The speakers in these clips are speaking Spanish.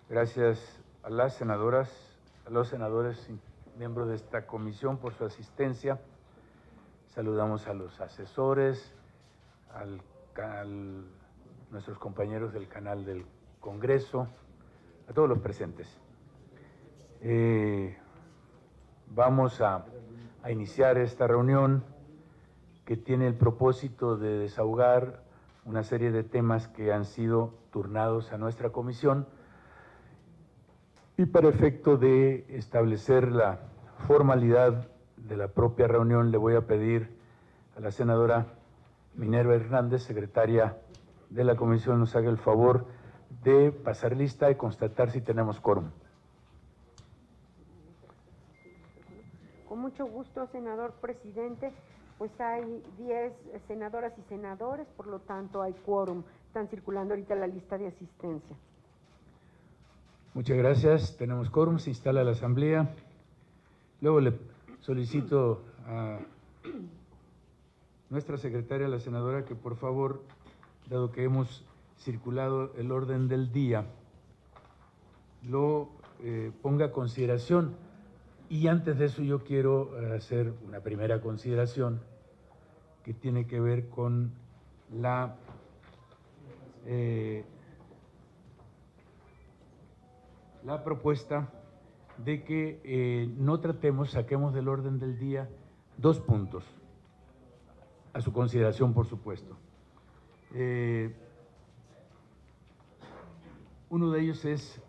Gracias a las senadoras, a los senadores y miembros de esta comisión por su asistencia. Saludamos a los asesores, nuestros compañeros del canal del Congreso, a todos los presentes. Vamos a iniciar esta reunión que tiene el propósito de desahogar una serie de temas que han sido turnados a nuestra comisión y para efecto de establecer la formalidad de la propia reunión le voy a pedir a la senadora Minerva Hernández, secretaria de la comisión, nos haga el favor de pasar lista y constatar si tenemos quórum. Con mucho gusto, senador presidente. Pues hay 10 senadoras y senadores, por lo tanto hay quórum. Están circulando ahorita la lista de asistencia. Muchas gracias. Tenemos quórum, se instala la asamblea. Luego le solicito a nuestra secretaria, la senadora, que por favor, dado que hemos circulado el orden del día, lo ponga a consideración. Y antes de eso yo quiero hacer una primera consideración que tiene que ver con la propuesta de que no saquemos del orden del día 2 puntos, a su consideración, por supuesto. Uno de ellos es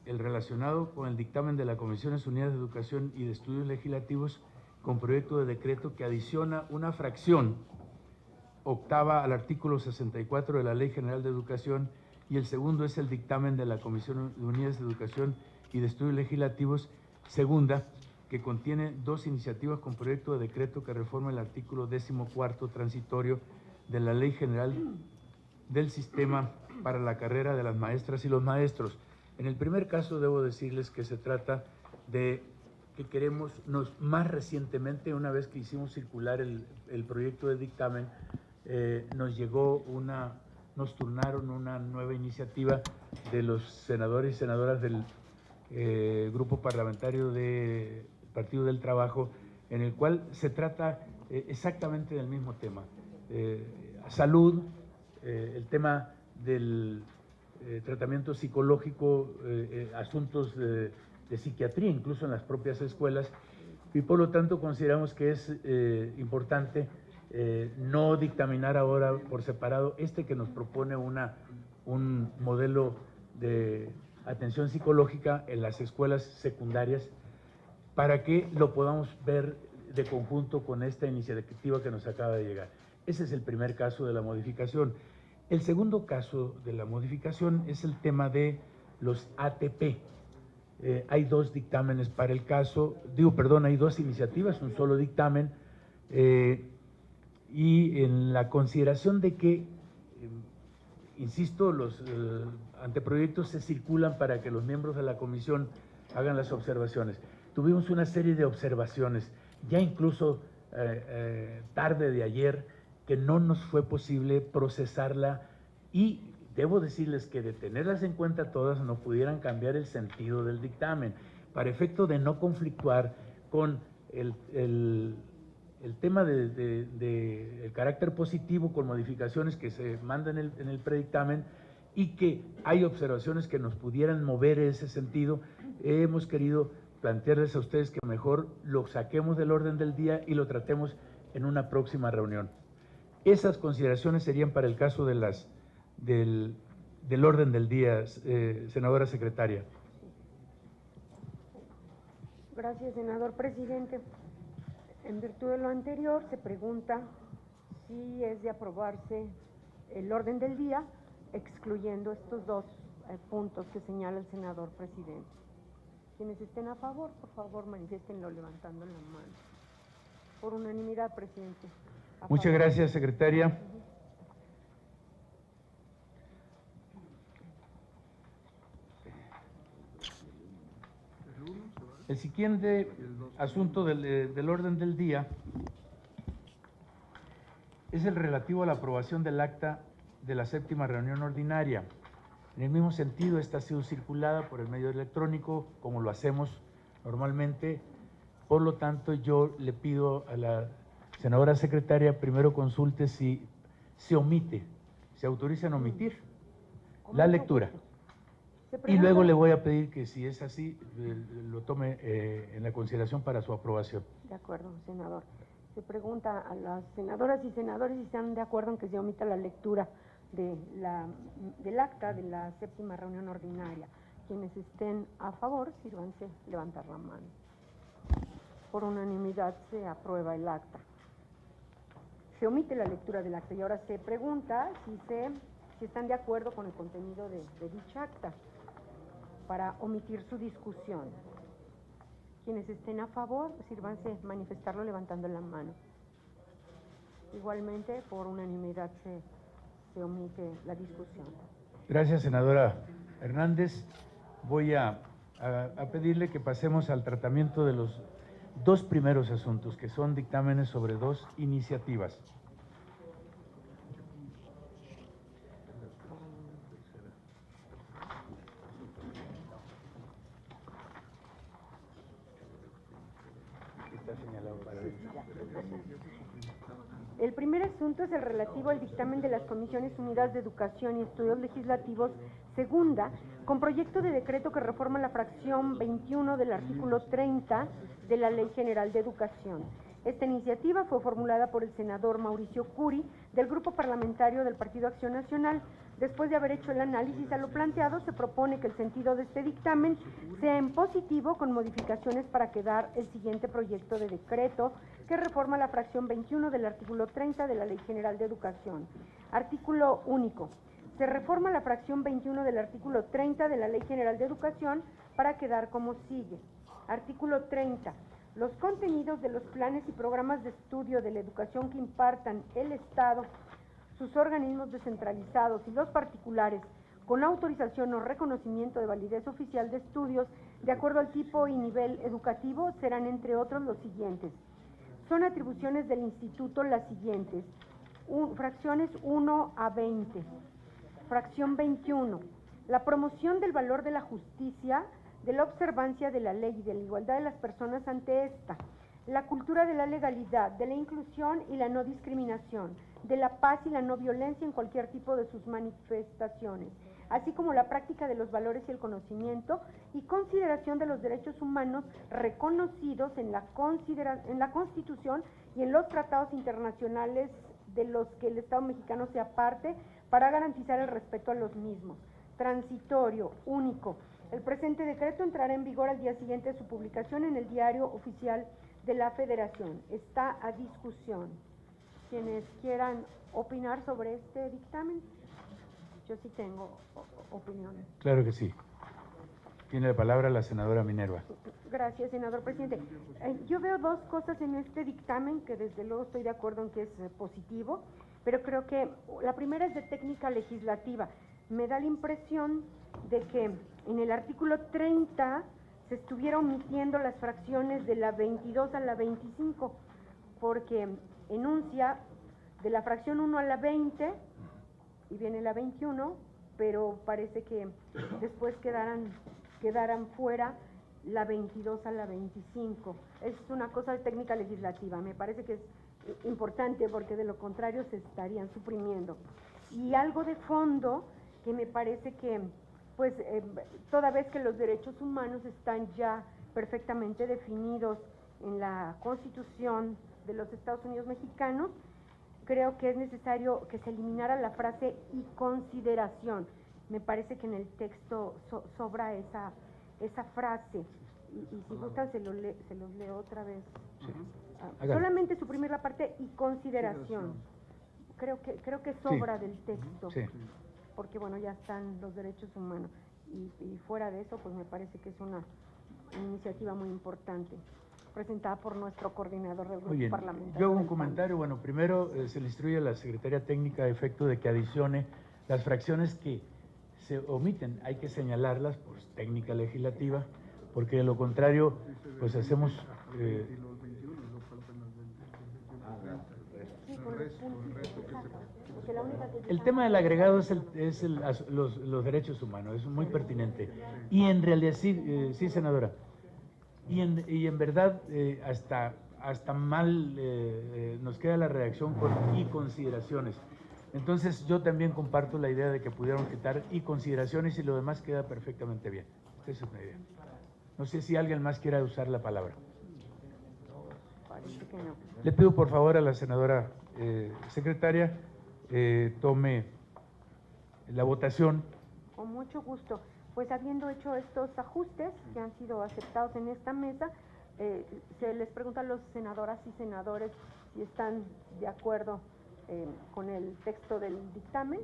el relacionado con el dictamen de la Comisiones Unidas de Educación y de Estudios Legislativos con proyecto de decreto que adiciona una fracción octava al artículo 64 de la Ley General de Educación, y el segundo es el dictamen de la Comisión Unidas de Educación y de Estudios Legislativos segunda, que contiene 2 iniciativas con proyecto de decreto que reforma el artículo 14º transitorio de la Ley General del Sistema para la carrera de las maestras y los maestros. En el primer caso debo decirles que se trata de que queremos, más recientemente, una vez que hicimos circular el proyecto de dictamen, nos turnaron una nueva iniciativa de los senadores y senadoras del grupo parlamentario del Partido del Trabajo, en el cual se trata exactamente del mismo tema, salud, el tema del tratamiento psicológico, asuntos de psiquiatría, incluso en las propias escuelas, y por lo tanto consideramos que es importante no dictaminar ahora por separado que nos propone un modelo de atención psicológica en las escuelas secundarias, para que lo podamos ver de conjunto con esta iniciativa que nos acaba de llegar. Ese es el primer caso de la modificación. El segundo caso de la modificación es el tema de los ATP. Hay 2 dictámenes para el caso, hay 2 iniciativas, un solo dictamen, y en la consideración de que, insisto, los anteproyectos se circulan para que los miembros de la comisión hagan las observaciones. Tuvimos una serie de observaciones, ya incluso tarde de ayer, que no nos fue posible procesarla, y debo decirles que de tenerlas en cuenta todas no pudieran cambiar el sentido del dictamen, para efecto de no conflictuar con el tema del carácter positivo con modificaciones que se mandan en el predictamen, y que hay observaciones que nos pudieran mover en ese sentido. Hemos querido plantearles a ustedes que mejor lo saquemos del orden del día y lo tratemos en una próxima reunión. Esas consideraciones serían para el caso de del orden del día, senadora secretaria. Gracias, senador presidente. En virtud de lo anterior, se pregunta si es de aprobarse el orden del día, excluyendo estos 2 puntos que señala el senador presidente. Quienes estén a favor, por favor, manifiéstenlo levantando la mano. Por unanimidad, presidente. Muchas gracias, secretaria. El siguiente asunto del orden del día es el relativo a la aprobación del acta de la 7ª reunión ordinaria. En el mismo sentido, esta ha sido circulada por el medio electrónico, como lo hacemos normalmente. Por lo tanto, yo le pido a la senadora secretaria primero consulte si se omite, se autorizan a omitir la lectura. Y luego le voy a pedir que, si es así, lo tome en la consideración para su aprobación. De acuerdo, senador. Se pregunta a las senadoras y senadores si están de acuerdo en que se omita la lectura del acta de la 7ª reunión ordinaria. Quienes estén a favor, sírvanse levantar la mano. Por unanimidad se aprueba el acta. Se omite la lectura del acta y ahora se pregunta si están de acuerdo con el contenido de dicha acta para omitir su discusión. Quienes estén a favor, sírvanse manifestarlo levantando la mano. Igualmente, por unanimidad se omite la discusión. Gracias, senadora Hernández. Voy a pedirle que pasemos al tratamiento de los dos primeros asuntos, que son dictámenes sobre dos iniciativas. Está señalado para El primer asunto es el relativo al dictamen de las Comisiones Unidas de Educación y Estudios Legislativos, segunda, con proyecto de decreto que reforma la fracción 21 del artículo 30 de la Ley General de Educación. Esta iniciativa fue formulada por el senador Mauricio Curi, del Grupo Parlamentario del Partido Acción Nacional. Después de haber hecho el análisis a lo planteado, se propone que el sentido de este dictamen sea en positivo, con modificaciones para quedar el siguiente proyecto de decreto que reforma la fracción 21 del artículo 30 de la Ley General de Educación. Artículo único. Se reforma la fracción 21 del artículo 30 de la Ley General de Educación para quedar como sigue. Artículo 30. Los contenidos de los planes y programas de estudio de la educación que impartan el Estado, sus organismos descentralizados y los particulares, con autorización o reconocimiento de validez oficial de estudios, de acuerdo al tipo y nivel educativo, serán entre otros los siguientes. Son atribuciones del Instituto las siguientes: fracciones 1 a 20. Fracción 21. La promoción del valor de la justicia, de la observancia de la ley y de la igualdad de las personas ante esta, la cultura de la legalidad, de la inclusión y la no discriminación, de la paz y la no violencia en cualquier tipo de sus manifestaciones, así como la práctica de los valores y el conocimiento y consideración de los derechos humanos reconocidos en la Constitución y en los tratados internacionales de los que el Estado mexicano sea parte, para garantizar el respeto a los mismos. Transitorio, único. El presente decreto entrará en vigor al día siguiente de su publicación en el Diario Oficial de la Federación. Está a discusión. Quienes quieran opinar sobre este dictamen, yo sí tengo opiniones. Claro que sí. Tiene la palabra la senadora Minerva. Gracias, senador presidente. Yo veo dos cosas en este dictamen que desde luego estoy de acuerdo en que es positivo, pero creo que la primera es de técnica legislativa. Me da la impresión de que en el artículo 30 se estuviera omitiendo las fracciones de la 22 a la 25, porque enuncia de la fracción 1 a la 20 y viene la 21, pero parece que después quedaran fuera la 22 a la 25. Es una cosa de técnica legislativa, me parece que es importante porque de lo contrario se estarían suprimiendo. Y algo de fondo que me parece que, pues, toda vez que los derechos humanos están ya perfectamente definidos en la Constitución de los Estados Unidos mexicanos, creo que es necesario que se eliminara la frase "y consideración". Me parece que en el texto sobra esa frase, y si gustan se los leo otra vez. Sí. Solamente suprimir la parte "y consideración". Creo que sobra del texto. Sí. Porque bueno, ya están los derechos humanos, y fuera de eso, pues me parece que es una iniciativa muy importante, presentada por nuestro coordinador del grupo parlamentario. Yo hago un comentario. Bueno, primero se le instruye a la Secretaría Técnica a efecto de que adicione las fracciones que se omiten. Hay que señalarlas por técnica legislativa, porque de lo contrario, pues hacemos... porque la única que... El tema del agregado es, los derechos humanos, es muy pertinente. Y en realidad, sí, senadora, y en verdad hasta mal nos queda la redacción con y consideraciones. Entonces yo también comparto la idea de que pudieron quitar y consideraciones y lo demás queda perfectamente bien. Esa es una idea. No sé si alguien más quiera usar la palabra. Parece que no. Le pido por favor a la senadora secretaria tome la votación. Con mucho gusto. Pues habiendo hecho estos ajustes que han sido aceptados en esta mesa, se les pregunta a los senadoras y senadores si están de acuerdo con el texto del dictamen,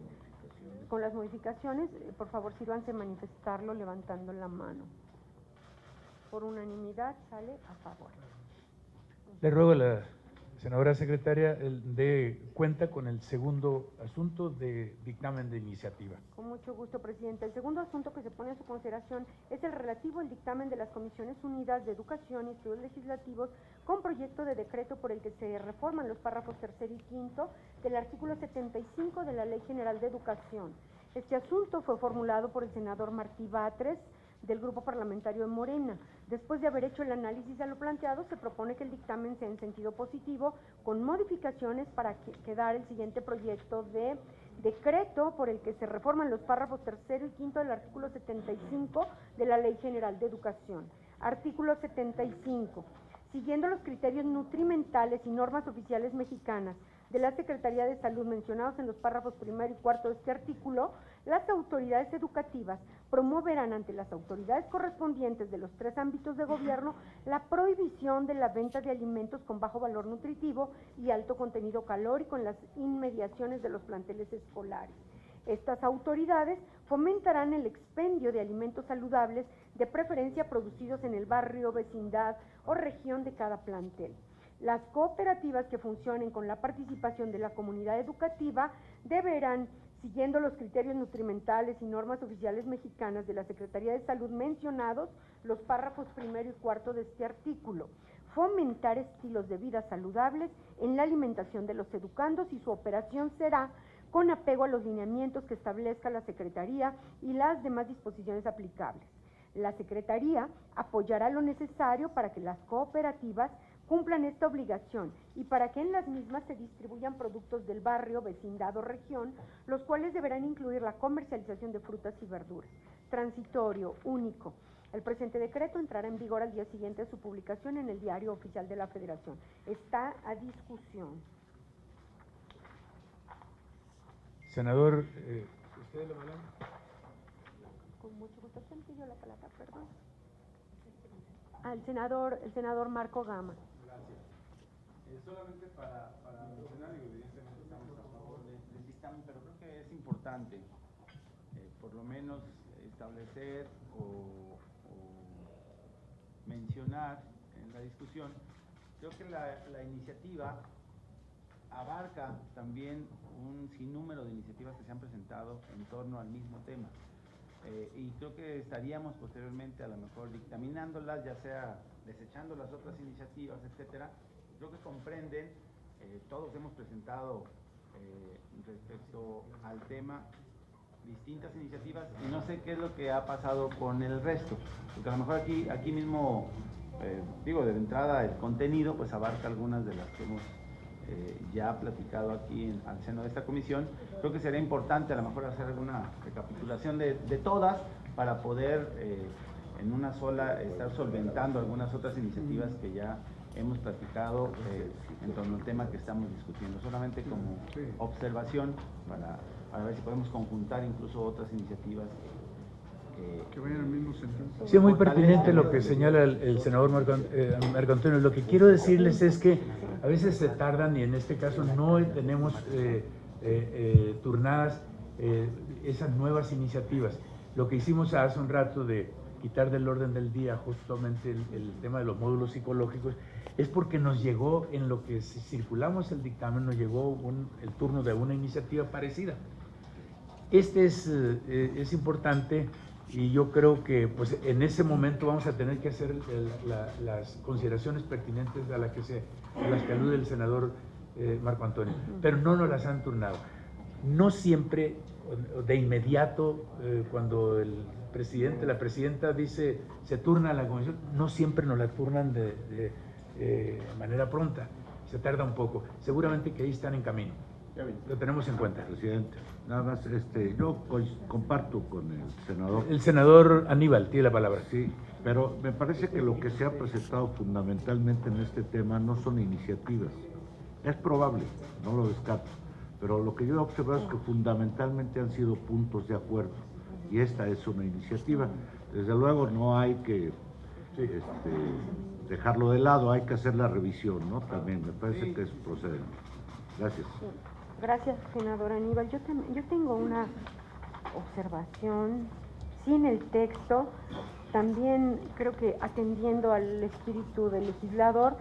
con las modificaciones. Por favor, sírvanse manifestarlo levantando la mano. Por unanimidad sale a favor. Le ruego a la senadora secretaria dé cuenta con el segundo asunto de dictamen de iniciativa. Con mucho gusto, presidente. El segundo asunto que se pone a su consideración es el relativo al dictamen de las Comisiones Unidas de Educación y Estudios Legislativos con proyecto de decreto por el que se reforman los párrafos tercero y quinto del artículo 75 de la Ley General de Educación. Este asunto fue formulado por el senador Martí Batres, del Grupo Parlamentario de Morena. Después de haber hecho el análisis a lo planteado, se propone que el dictamen sea en sentido positivo, con modificaciones para quedar el siguiente proyecto de decreto por el que se reforman los párrafos tercero y quinto del artículo 75 de la Ley General de Educación. Artículo 75. Siguiendo los criterios nutrimentales y normas oficiales mexicanas de la Secretaría de Salud mencionados en los párrafos primero y cuarto de este artículo, las autoridades educativas promoverán ante las autoridades correspondientes de los 3 ámbitos de gobierno la prohibición de la venta de alimentos con bajo valor nutritivo y alto contenido calórico en las inmediaciones de los planteles escolares. Estas autoridades fomentarán el expendio de alimentos saludables, de preferencia producidos en el barrio, vecindad o región de cada plantel. Las cooperativas que funcionen con la participación de la comunidad educativa deberán, siguiendo los criterios nutrimentales y normas oficiales mexicanas de la Secretaría de Salud mencionados, los párrafos primero y cuarto de este artículo, fomentar estilos de vida saludables en la alimentación de los educandos, y su operación será con apego a los lineamientos que establezca la Secretaría y las demás disposiciones aplicables. La Secretaría apoyará lo necesario para que las cooperativas cumplan esta obligación y para que en las mismas se distribuyan productos del barrio, vecindad o región, los cuales deberán incluir la comercialización de frutas y verduras. Transitorio, único. El presente decreto entrará en vigor al día siguiente de su publicación en el Diario Oficial de la Federación. Está a discusión. Senador, ¿usted lo habla? Con mucho gusto. ¿Quién pidió la palabra? Perdón. El senador Marco Gama. Gracias. Solamente para mencionar, evidentemente estamos a favor del dictamen, pero creo que es importante por lo menos establecer o mencionar en la discusión. Creo que la iniciativa abarca también un sinnúmero de iniciativas que se han presentado en torno al mismo tema. Y creo que estaríamos posteriormente a lo mejor dictaminándolas, ya sea desechando las otras iniciativas, etcétera. Creo que comprenden, todos hemos presentado respecto al tema distintas iniciativas y no sé qué es lo que ha pasado con el resto, porque a lo mejor aquí mismo, de entrada el contenido pues abarca algunas de las que hemos ya platicado aquí al seno de esta comisión. Creo que sería importante a lo mejor hacer alguna recapitulación de todas para poder en una sola estar solventando algunas otras iniciativas que ya hemos platicado en torno al tema que estamos discutiendo, solamente como observación para ver si podemos conjuntar incluso otras iniciativas que vayan al mismo sentido. Sí, es muy pertinente lo que señala el senador Marco Antonio. Lo que quiero decirles es que a veces se tardan y en este caso no tenemos turnadas esas nuevas iniciativas. Lo que hicimos hace un rato de quitar del orden del día justamente el tema de los módulos psicológicos es porque nos llegó, en lo que circulamos el dictamen, nos llegó el turno de una iniciativa parecida. Este es importante y yo creo que pues en ese momento vamos a tener que hacer las consideraciones pertinentes a las que alude el senador Marco Antonio, pero no nos las han turnado. no siempre, de inmediato, cuando el presidente, la presidenta dice se turna la comisión, no siempre nos la turnan de manera pronta, se tarda un poco. Seguramente que ahí están en camino. Lo tenemos en cuenta. Presidente, nada más, yo comparto con el senador. El senador Aníbal tiene la palabra. Sí, pero me parece que lo que se ha presentado fundamentalmente en este tema no son iniciativas. Es probable, no lo descarto, pero lo que yo he observado es que fundamentalmente han sido puntos de acuerdo, y esta es una iniciativa. Desde luego no hay que dejarlo de lado, hay que hacer la revisión, ¿no? También me parece que es procedente. Gracias. Gracias, senador Aníbal. Yo tengo una observación, sí, en el texto, también creo que atendiendo al espíritu del legislador,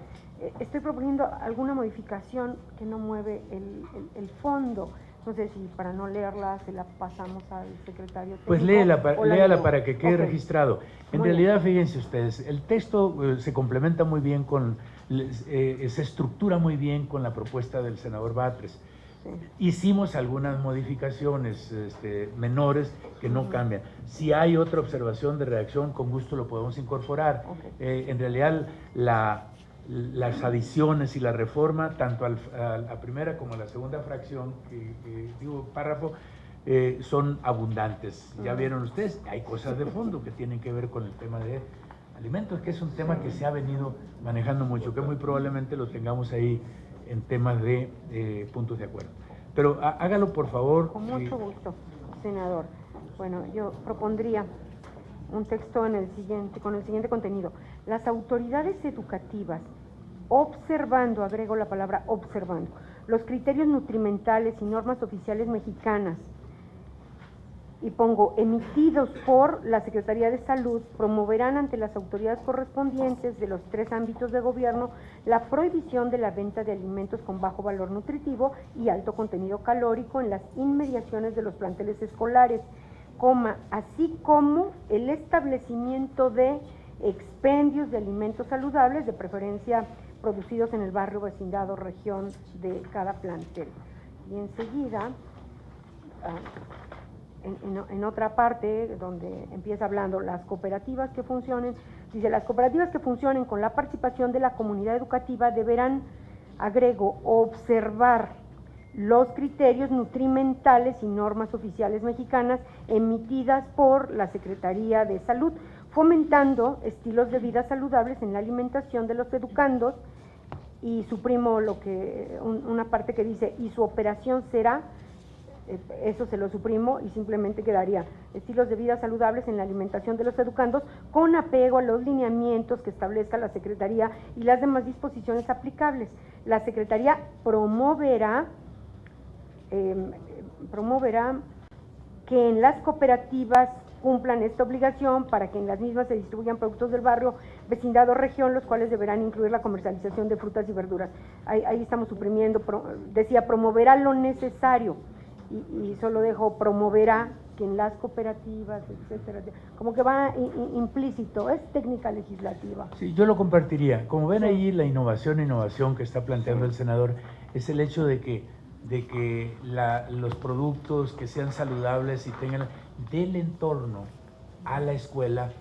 estoy proponiendo alguna modificación que no mueve el fondo. No sé si para no leerla se la pasamos al secretario técnico. Pues léala para que quede registrado. En Muy realidad, bien. fíjense ustedes, el texto se complementa muy bien se estructura muy bien con la propuesta del senador Batres. Sí. Hicimos algunas modificaciones menores que no cambian. Si hay otra observación de redacción, con gusto lo podemos incorporar. Okay. En realidad, las adiciones y la reforma, tanto a la primera como a la segunda fracción, párrafo, son abundantes. Ya vieron ustedes, hay cosas de fondo que tienen que ver con el tema de alimentos, que es un tema que se ha venido manejando mucho, que muy probablemente lo tengamos ahí en temas de puntos de acuerdo. Pero hágalo, por favor. Con mucho gusto, senador. Bueno, yo propondría un texto con el siguiente contenido. Las autoridades educativas, observando, agrego la palabra observando, los criterios nutrimentales y normas oficiales mexicanas, y pongo emitidos por la Secretaría de Salud, promoverán ante las autoridades correspondientes de los 3 ámbitos de gobierno la prohibición de la venta de alimentos con bajo valor nutritivo y alto contenido calórico en las inmediaciones de los planteles escolares, así como el establecimiento de expendios de alimentos saludables, de preferencia producidos en el barrio, vecindad o región de cada plantel. Y enseguida, en otra parte donde empieza hablando las cooperativas que funcionen, dice: las cooperativas que funcionen con la participación de la comunidad educativa deberán, agrego, observar los criterios nutrimentales y normas oficiales mexicanas emitidas por la Secretaría de Salud, fomentando estilos de vida saludables en la alimentación de los educandos. Y suprimo una parte que dice: y su operación será, eso se lo suprimo y simplemente quedaría: estilos de vida saludables en la alimentación de los educandos con apego a los lineamientos que establezca la Secretaría y las demás disposiciones aplicables. La Secretaría promoverá que en las cooperativas cumplan esta obligación para que en las mismas se distribuyan productos del barrio, vecindad o región, los cuales deberán incluir la comercialización de frutas y verduras. Ahí estamos suprimiendo, decía promoverá lo necesario, y solo dejo promoverá que en las cooperativas, etcétera, como que va implícito, es técnica legislativa. Sí, yo lo compartiría. Como ven ahí, la innovación que está planteando el senador es el hecho de que los productos que sean saludables y tengan del entorno a la escuela,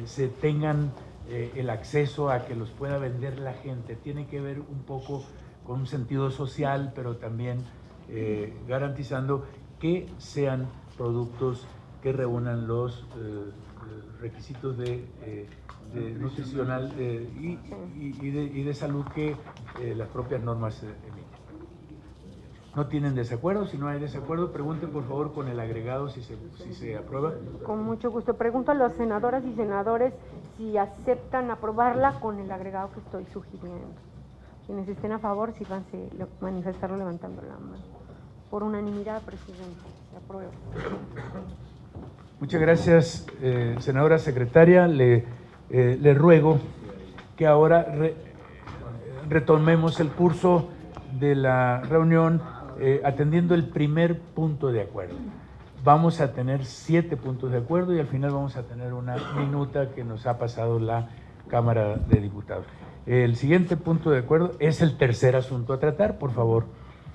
se tengan el acceso a que los pueda vender la gente. Tiene que ver un poco con un sentido social, pero también garantizando que sean productos que reúnan los requisitos de nutricional y de salud que las propias normas emiten. ¿No tienen desacuerdo? Si no hay desacuerdo, pregunten por favor con el agregado si se aprueba. Con mucho gusto. Pregunto a las senadoras y senadores si aceptan aprobarla con el agregado que estoy sugiriendo. Quienes estén a favor, sírvanse manifestarlo levantando la mano. Por unanimidad, presidente, se aprueba. Muchas gracias, senadora secretaria. Le ruego que ahora retomemos el curso de la reunión atendiendo el primer punto de acuerdo. Vamos a tener 7 puntos de acuerdo y al final vamos a tener una minuta que nos ha pasado la Cámara de Diputados. El siguiente punto de acuerdo es el tercer asunto a tratar. Por favor,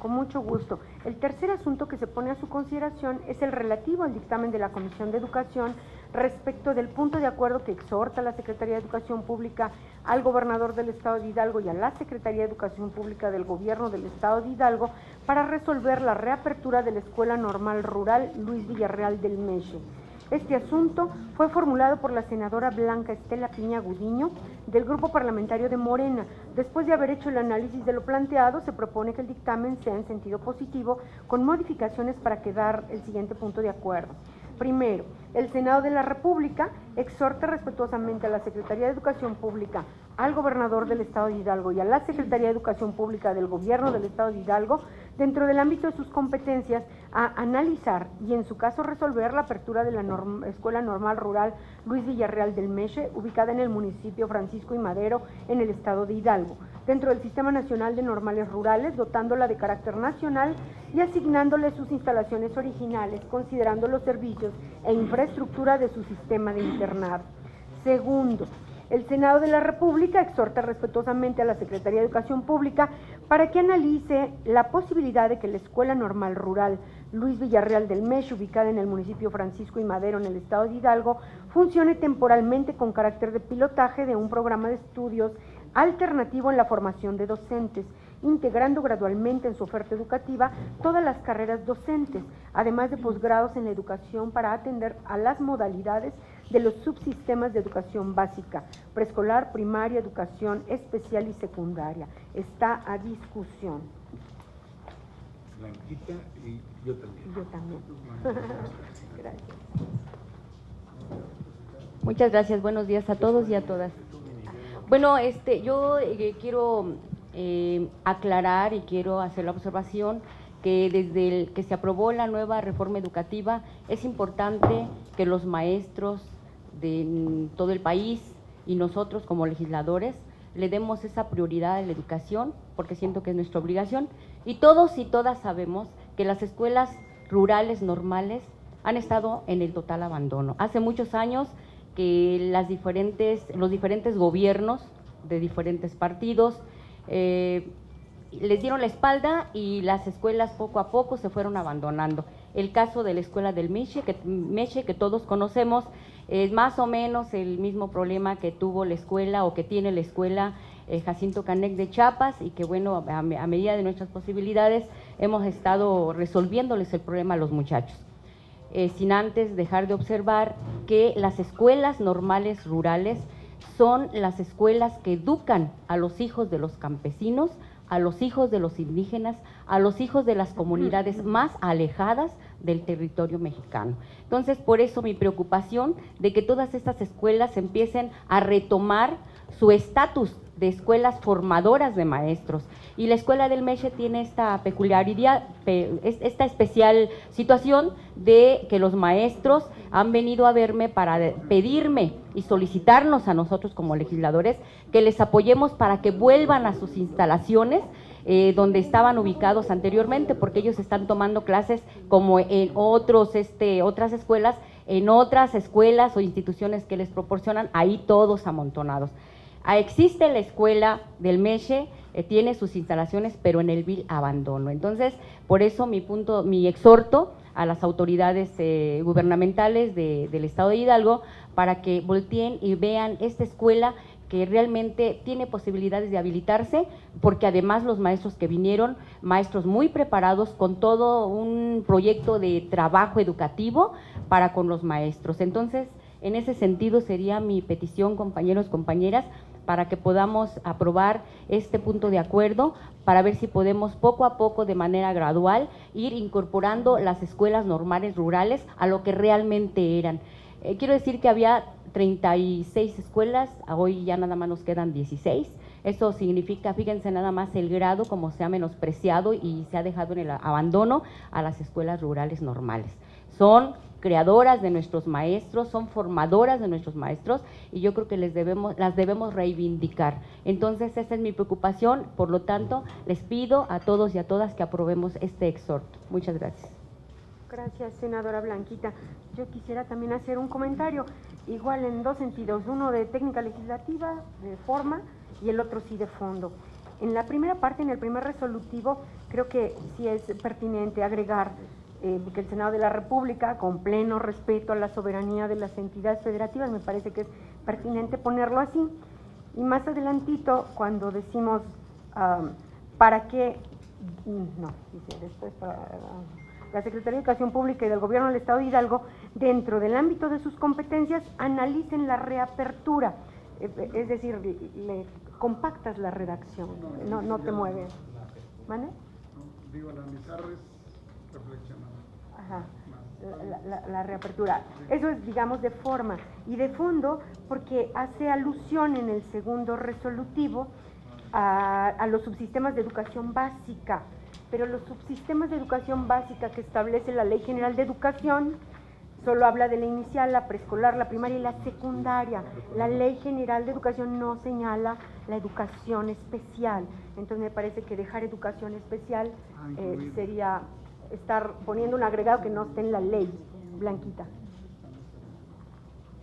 Con mucho gusto. El tercer asunto que se pone a su consideración es el relativo al dictamen de la Comisión de Educación respecto del punto de acuerdo que exhorta a la Secretaría de Educación Pública, al Gobernador del Estado de Hidalgo y a la Secretaría de Educación Pública del Gobierno del Estado de Hidalgo para resolver la reapertura de la Escuela Normal Rural Luis Villarreal del Meche. Este asunto fue formulado por la senadora Blanca Estela Piña Gudiño, del Grupo Parlamentario de Morena. Después de haber hecho el análisis de lo planteado, se propone que el dictamen sea en sentido positivo, con modificaciones para quedar el siguiente punto de acuerdo. Primero, el Senado de la República exhorta respetuosamente a la Secretaría de Educación Pública, al Gobernador del Estado de Hidalgo y a la Secretaría de Educación Pública del Gobierno del Estado de Hidalgo, dentro del ámbito de sus competencias, a analizar y en su caso resolver la apertura de la Escuela Normal Rural Luis Villarreal del Meche, ubicada en el municipio Francisco y Madero, en el Estado de Hidalgo, dentro del Sistema Nacional de Normales Rurales, dotándola de carácter nacional y asignándole sus instalaciones originales, considerando los servicios e infraestructura de su sistema de internado. Segundo, el Senado de la República exhorta respetuosamente a la Secretaría de Educación Pública para que analice la posibilidad de que la Escuela Normal Rural Luis Villarreal del Meche, ubicada en el municipio Francisco y Madero, en el Estado de Hidalgo, funcione temporalmente con carácter de pilotaje de un programa de estudios alternativo en la formación de docentes, integrando gradualmente en su oferta educativa todas las carreras docentes, además de posgrados en la educación para atender a las modalidades de los subsistemas de educación básica, preescolar, primaria, educación especial y secundaria. Está a discusión. Blanquita y yo también. Yo también. Gracias. Muchas gracias, buenos días a todos y a todas. Bueno, yo quiero aclarar y quiero hacer la observación que desde el que se aprobó la nueva reforma educativa es importante que los maestros de todo el país y nosotros como legisladores le demos esa prioridad a la educación, porque siento que es nuestra obligación, y todos y todas sabemos que las escuelas rurales normales han estado en el total abandono. Hace muchos años que los diferentes gobiernos de diferentes partidos les dieron la espalda y las escuelas poco a poco se fueron abandonando. El caso de la escuela del Meche, que todos conocemos, es más o menos el mismo problema que tuvo la escuela o que tiene la escuela Jacinto Canec de Chiapas, y que bueno, a medida de nuestras posibilidades hemos estado resolviéndoles el problema a los muchachos. Sin antes dejar de observar que las escuelas normales rurales son las escuelas que educan a los hijos de los campesinos, a los hijos de los indígenas, a los hijos de las comunidades más alejadas del territorio mexicano. Entonces, por eso mi preocupación de que todas estas escuelas empiecen a retomar su estatus de escuelas formadoras de maestros. Y la escuela del Meche tiene esta peculiaridad, esta especial situación de que los maestros han venido a verme para pedirme y solicitarnos a nosotros como legisladores que les apoyemos para que vuelvan a sus instalaciones donde estaban ubicados anteriormente, porque ellos están tomando clases como en otras escuelas, en otras escuelas o instituciones que les proporcionan, ahí todos amontonados. Existe la escuela del Meche, tiene sus instalaciones, pero en el vil abandono. Entonces, por eso mi exhorto a las autoridades gubernamentales del Estado de Hidalgo para que volteen y vean esta escuela que realmente tiene posibilidades de habilitarse, porque además los maestros que vinieron, maestros muy preparados con todo un proyecto de trabajo educativo para con los maestros. Entonces, en ese sentido sería mi petición, compañeros, compañeras, para que podamos aprobar este punto de acuerdo, para ver si podemos poco a poco, de manera gradual, ir incorporando las escuelas normales rurales a lo que realmente eran. Quiero decir que había 36 escuelas, hoy ya nada más nos quedan 16. Eso significa, fíjense nada más el grado como se ha menospreciado y se ha dejado en el abandono a las escuelas rurales normales. Son creadoras de nuestros maestros, son formadoras de nuestros maestros, y yo creo que las debemos reivindicar. Entonces, esa es mi preocupación, por lo tanto, les pido a todos y a todas que aprobemos este exhorto. Muchas gracias. Gracias, senadora Blanquita. Yo quisiera también hacer un comentario, igual en dos sentidos, uno de técnica legislativa, de forma, y el otro sí de fondo. En la primera parte, en el primer resolutivo, creo que sí es pertinente agregar que el Senado de la República, con pleno respeto a la soberanía de las entidades federativas, me parece que es pertinente ponerlo así. Y más adelantito, cuando decimos para qué, no, dice después para la Secretaría de Educación Pública y del Gobierno del Estado de Hidalgo, dentro del ámbito de sus competencias, analicen la reapertura, es decir, le compactas la redacción, no te mueves. ¿Vale? No, digo, analizar es reflexionar. Ajá. La reapertura. Eso es, digamos, de forma. Y de fondo, porque hace alusión en el segundo resolutivo a los subsistemas de educación básica. Pero los subsistemas de educación básica que establece la Ley General de Educación solo habla de la inicial, la preescolar, la primaria y la secundaria. La Ley General de Educación no señala la educación especial. Entonces me parece que dejar educación especial sería estar poniendo un agregado que no esté en la ley, Blanquita.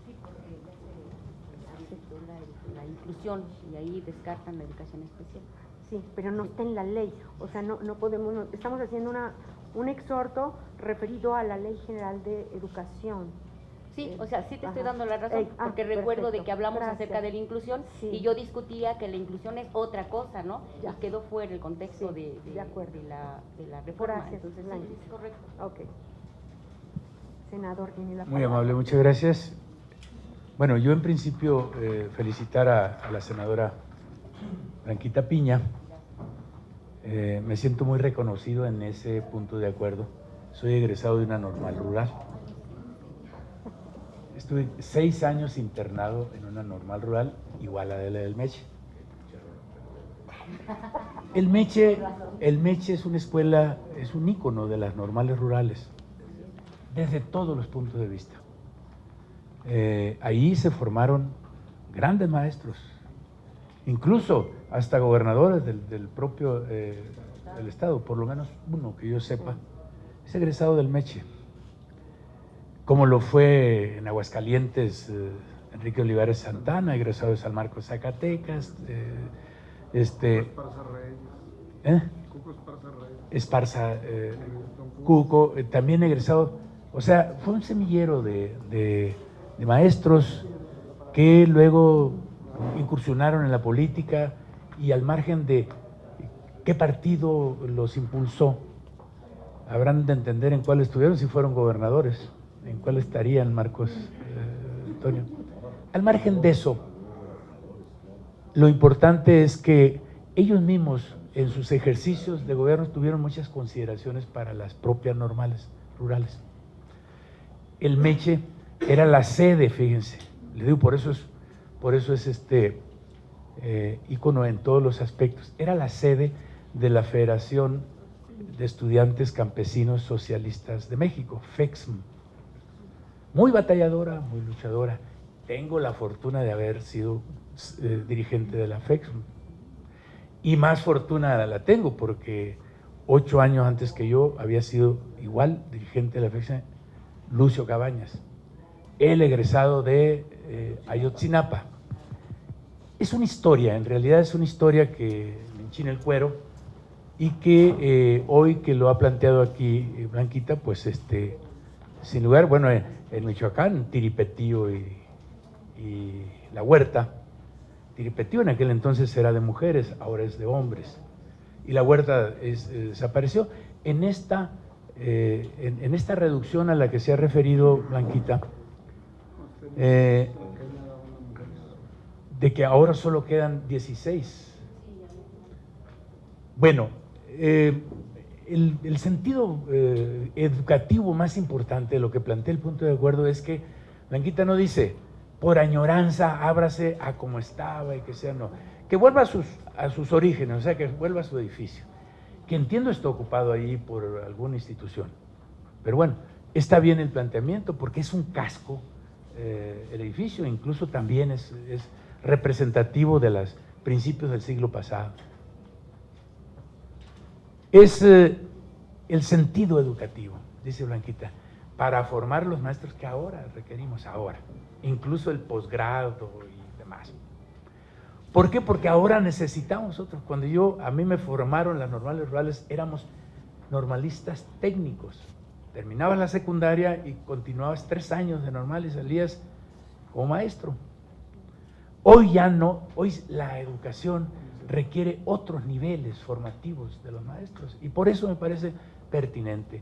Sí, porque aceptó la inclusión y ahí descartan la educación especial. Sí, pero no está en la ley, o sea, no podemos, estamos haciendo un exhorto referido a la Ley General de Educación. Sí, o sea, sí te estoy Ajá. dando la razón, porque recuerdo Perfecto. de que hablamos Gracias. acerca de la inclusión Sí. y yo discutía que la inclusión es otra cosa, ¿no? Ya. Y quedó fuera el contexto Sí, de acuerdo. de la reforma. Gracias, Entonces, Blanca. sí, es correcto. Ok. Senador, tiene la Muy palabra. amable, muchas gracias. Bueno, yo en principio felicitar a la senadora Blanquita Piña. Me siento muy reconocido en ese punto de acuerdo. Soy egresado de una normal rural. Estuve 6 años internado en una normal rural, igual a la del Meche. El Meche es una escuela, es un ícono de las normales rurales, desde todos los puntos de vista. Ahí se formaron grandes maestros, incluso hasta gobernadores del propio del estado, por lo menos uno que yo sepa, es egresado del Meche, como lo fue en Aguascalientes Enrique Olivares Santana, egresado de San Marcos, Zacatecas, Esparza Reyes. Cuco Esparza Reyes. Esparza, Cuco, también egresado, o sea, fue un semillero de maestros que luego incursionaron en la política y al margen de qué partido los impulsó, habrán de entender en cuál estuvieron, si fueron gobernadores, en cuál estarían Marcos, Antonio. Al margen de eso, lo importante es que ellos mismos en sus ejercicios de gobierno tuvieron muchas consideraciones para las propias normales rurales. El Meche era la sede, fíjense, le digo, por eso es ícono en todos los aspectos. Era la sede de la Federación de Estudiantes Campesinos Socialistas de México, FEXM. Muy batalladora, muy luchadora. Tengo la fortuna de haber sido dirigente de la FEXM. Y más fortuna la tengo porque 8 años antes que yo había sido igual dirigente de la FEXM Lucio Cabañas, el egresado de Ayotzinapa. Es una historia, en realidad es una historia que me enchina el cuero y que hoy que lo ha planteado aquí Blanquita, pues sin lugar, bueno, en Michoacán, Tiripetío y La Huerta. Tiripetío en aquel entonces era de mujeres, ahora es de hombres. Y La Huerta desapareció. En esta reducción a la que se ha referido Blanquita, de que ahora solo quedan 16. Bueno, el sentido educativo más importante de lo que plantea el punto de acuerdo es que Blanquita no dice, por añoranza, ábrase a como estaba y que sea, no. Que vuelva a sus orígenes, o sea, que vuelva a su edificio. Que entiendo está ocupado ahí por alguna institución. Pero bueno, está bien el planteamiento porque es un casco, el edificio, incluso también es representativo de los principios del siglo pasado. Es el sentido educativo, dice Blanquita, para formar los maestros que ahora requerimos, incluso el posgrado y demás. ¿Por qué? Porque ahora necesitamos otros. Cuando a mí me formaron las normales rurales, éramos normalistas técnicos. Terminabas la secundaria y continuabas 3 años de normal y salías como maestro. Hoy ya no, hoy la educación requiere otros niveles formativos de los maestros y por eso me parece pertinente.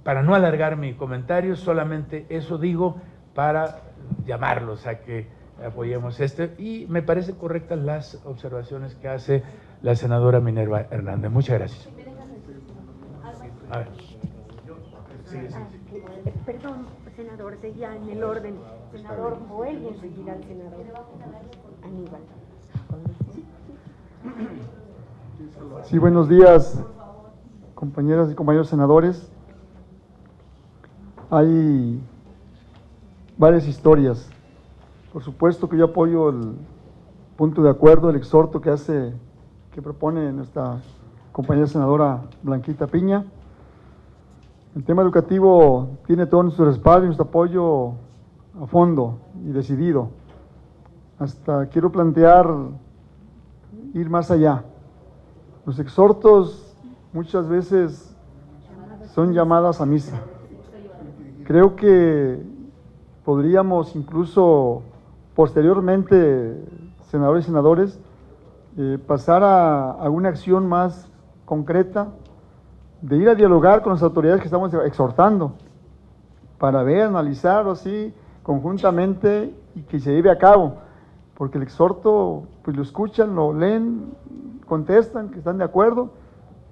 Para no alargar mi comentario, solamente eso digo para llamarlos a que apoyemos y me parecen correctas las observaciones que hace la senadora Minerva Hernández. Muchas gracias. A ver. Perdón, senador, seguía en el orden. Senador Joel y enseguida el senador Aníbal. Sí, buenos días, compañeras y compañeros senadores. Hay varias historias. Por supuesto que yo apoyo el punto de acuerdo, el exhorto que propone nuestra compañera senadora Blanquita Piña. El tema educativo tiene todo nuestro respaldo y nuestro apoyo a fondo y decidido. Hasta quiero plantear ir más allá. Los exhortos muchas veces son llamadas a misa. Creo que podríamos incluso posteriormente, senadores y senadores, pasar a una acción más concreta de ir a dialogar con las autoridades que estamos exhortando para ver, analizar así conjuntamente y que se lleve a cabo, porque el exhorto pues lo escuchan, lo leen, contestan que están de acuerdo,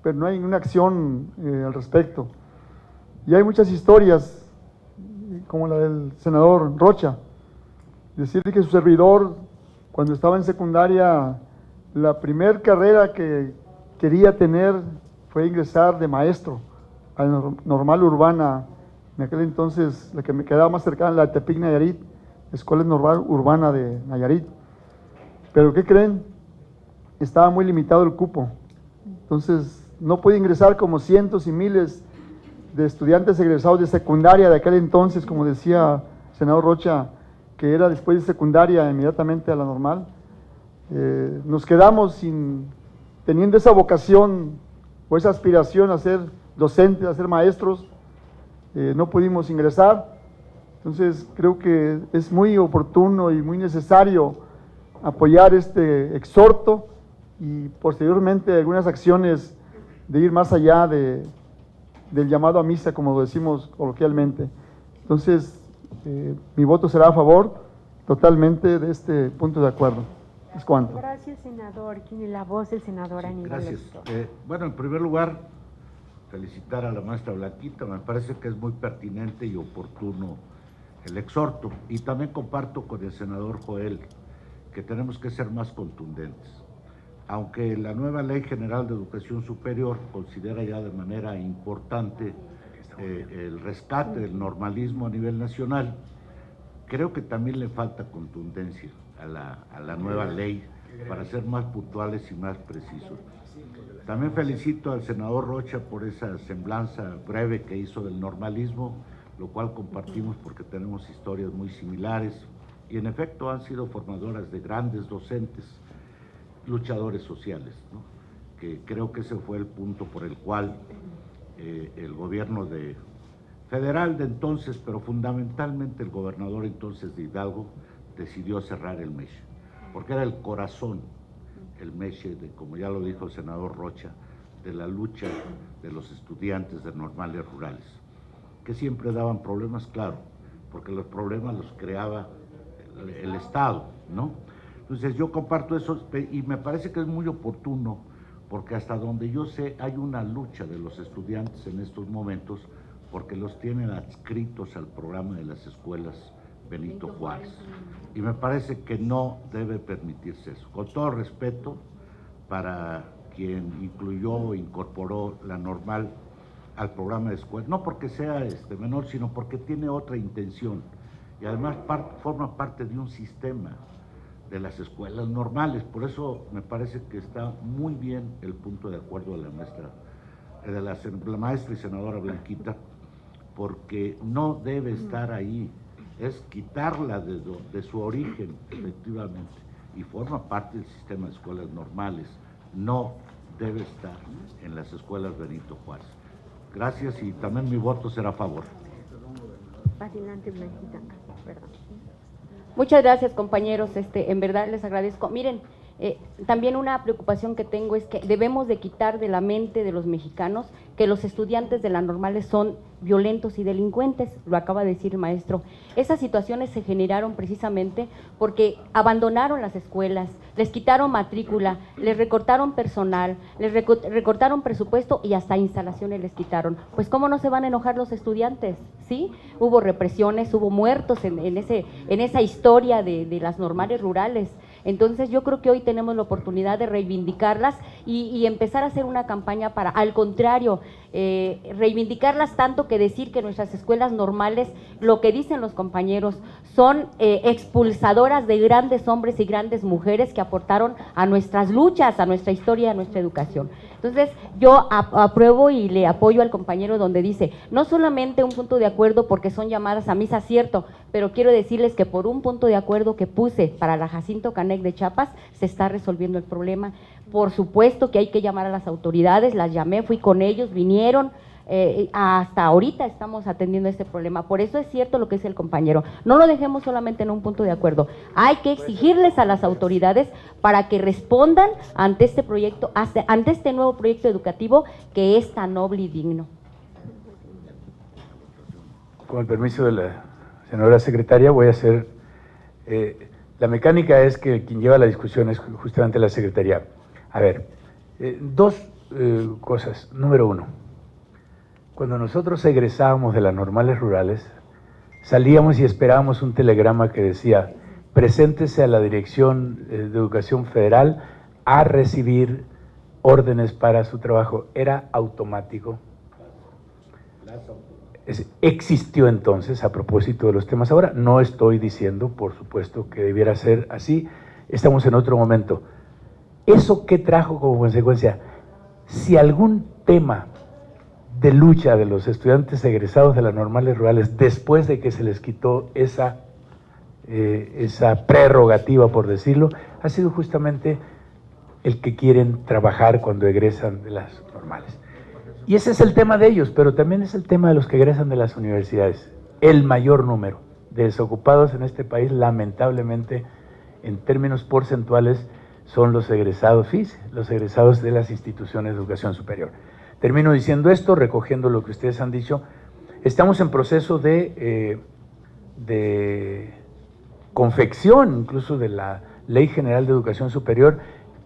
pero no hay ninguna acción al respecto. Y hay muchas historias, como la del senador Rocha, decir que su servidor, cuando estaba en secundaria, la primer carrera que quería tener fue ingresar de maestro a la normal urbana, en aquel entonces la que me quedaba más cercana, la de Tepic Nayarit, Escuela Normal Urbana de Nayarit. Pero ¿qué creen? Estaba muy limitado el cupo, entonces no pude ingresar como cientos y miles de estudiantes egresados de secundaria de aquel entonces, como decía el senador Rocha, que era después de secundaria inmediatamente a la normal. Nos quedamos teniendo esa vocación o esa aspiración a ser docentes, a ser maestros, no pudimos ingresar. Entonces creo que es muy oportuno y muy necesario apoyar este exhorto y posteriormente algunas acciones de ir más allá del llamado a misa, como lo decimos coloquialmente. Entonces, mi voto será a favor totalmente de este punto de acuerdo. ¿Es cuánto? Gracias, senador. Tiene la voz el senador Aníbal. Gracias. Bueno, en primer lugar, felicitar a la maestra Blanquita. Me parece que es muy pertinente y oportuno el exhorto. Y también comparto con el senador Joel que tenemos que ser más contundentes. Aunque la nueva Ley General de Educación Superior considera ya de manera importante el rescate del normalismo a nivel nacional, creo que también le falta contundencia a la nueva ley para ser más puntuales y más precisos. También felicito al senador Rocha por esa semblanza breve que hizo del normalismo, lo cual compartimos porque tenemos historias muy similares y en efecto han sido formadoras de grandes docentes, luchadores sociales, ¿no? Que creo que ese fue el punto por el cual el gobierno federal de entonces, pero fundamentalmente el gobernador entonces de Hidalgo, decidió cerrar el MESH, porque era el corazón, el MESH, como ya lo dijo el senador Rocha, de la lucha de los estudiantes de normales rurales, que siempre daban problemas, claro, porque los problemas los creaba el Estado, ¿no? Entonces yo comparto eso y me parece que es muy oportuno, porque hasta donde yo sé hay una lucha de los estudiantes en estos momentos, porque los tienen adscritos al programa de las escuelas Benito Juárez. Y me parece que no debe permitirse eso. Con todo respeto para quien incluyó o incorporó la normal al programa de escuela, no porque sea menor, sino porque tiene otra intención. Y además forma parte de un sistema de las escuelas normales. Por eso me parece que está muy bien el punto de acuerdo de la maestra y senadora Blanquita, porque no debe estar ahí, es quitarla de su origen, efectivamente, y forma parte del sistema de escuelas normales. No debe estar en las escuelas Benito Juárez. Gracias, y también mi voto será a favor. Adelante, Blanquita. Perdón. Muchas gracias, compañeros. En verdad les agradezco. Miren, también una preocupación que tengo es que debemos de quitar de la mente de los mexicanos que los estudiantes de las normales son violentos y delincuentes, lo acaba de decir el maestro. Esas situaciones se generaron precisamente porque abandonaron las escuelas, les quitaron matrícula, les recortaron personal, les recortaron presupuesto y hasta instalaciones les quitaron. Pues ¿cómo no se van a enojar los estudiantes? ¿Sí? Hubo represiones, hubo muertos en esa historia de las normales rurales. Entonces yo creo que hoy tenemos la oportunidad de reivindicarlas y empezar a hacer una campaña para, al contrario, reivindicarlas tanto que decir que nuestras escuelas normales, lo que dicen los compañeros, son expulsadoras de grandes hombres y grandes mujeres que aportaron a nuestras luchas, a nuestra historia, a nuestra educación. Entonces yo apruebo y le apoyo al compañero donde dice, no solamente un punto de acuerdo porque son llamadas a misa, cierto, pero quiero decirles que por un punto de acuerdo que puse para la Jacinto Canec de Chiapas, se está resolviendo el problema. Por supuesto que hay que llamar a las autoridades, las llamé, fui con ellos, vinieron, hasta ahorita estamos atendiendo este problema. Por eso es cierto lo que dice el compañero, no lo dejemos solamente en un punto de acuerdo, hay que exigirles a las autoridades para que respondan ante este proyecto, ante este nuevo proyecto educativo que es tan noble y digno. Con el permiso de la senadora secretaria, voy a hacer, la mecánica es que quien lleva la discusión es justamente la secretaría. A ver, dos cosas. Número uno, cuando nosotros egresábamos de las normales rurales, salíamos y esperábamos un telegrama que decía, preséntese a la Dirección de Educación Federal a recibir órdenes para su trabajo. Era automático. Existió entonces, a propósito de los temas. Ahora no estoy diciendo, por supuesto, que debiera ser así, estamos en otro momento. ¿Eso qué trajo como consecuencia? Si algún tema de lucha de los estudiantes egresados de las normales rurales, después de que se les quitó esa prerrogativa, por decirlo, ha sido justamente el que quieren trabajar cuando egresan de las normales. Y ese es el tema de ellos, pero también es el tema de los que egresan de las universidades. El mayor número de desocupados en este país, lamentablemente, en términos porcentuales, son los egresados, fíjense, los egresados de las instituciones de educación superior. Termino diciendo esto, recogiendo lo que ustedes han dicho. Estamos en proceso de confección, incluso de la Ley General de Educación Superior.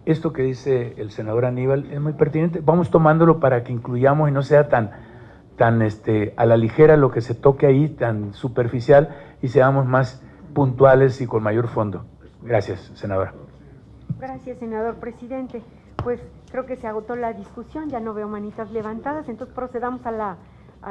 Esto que dice el senador Aníbal es muy pertinente. Vamos tomándolo para que incluyamos y no sea tan a la ligera lo que se toque ahí, tan superficial, y seamos más puntuales y con mayor fondo. Gracias, senadora. Gracias, senador presidente. Pues creo que se agotó la discusión, ya no veo manitas levantadas, entonces procedamos a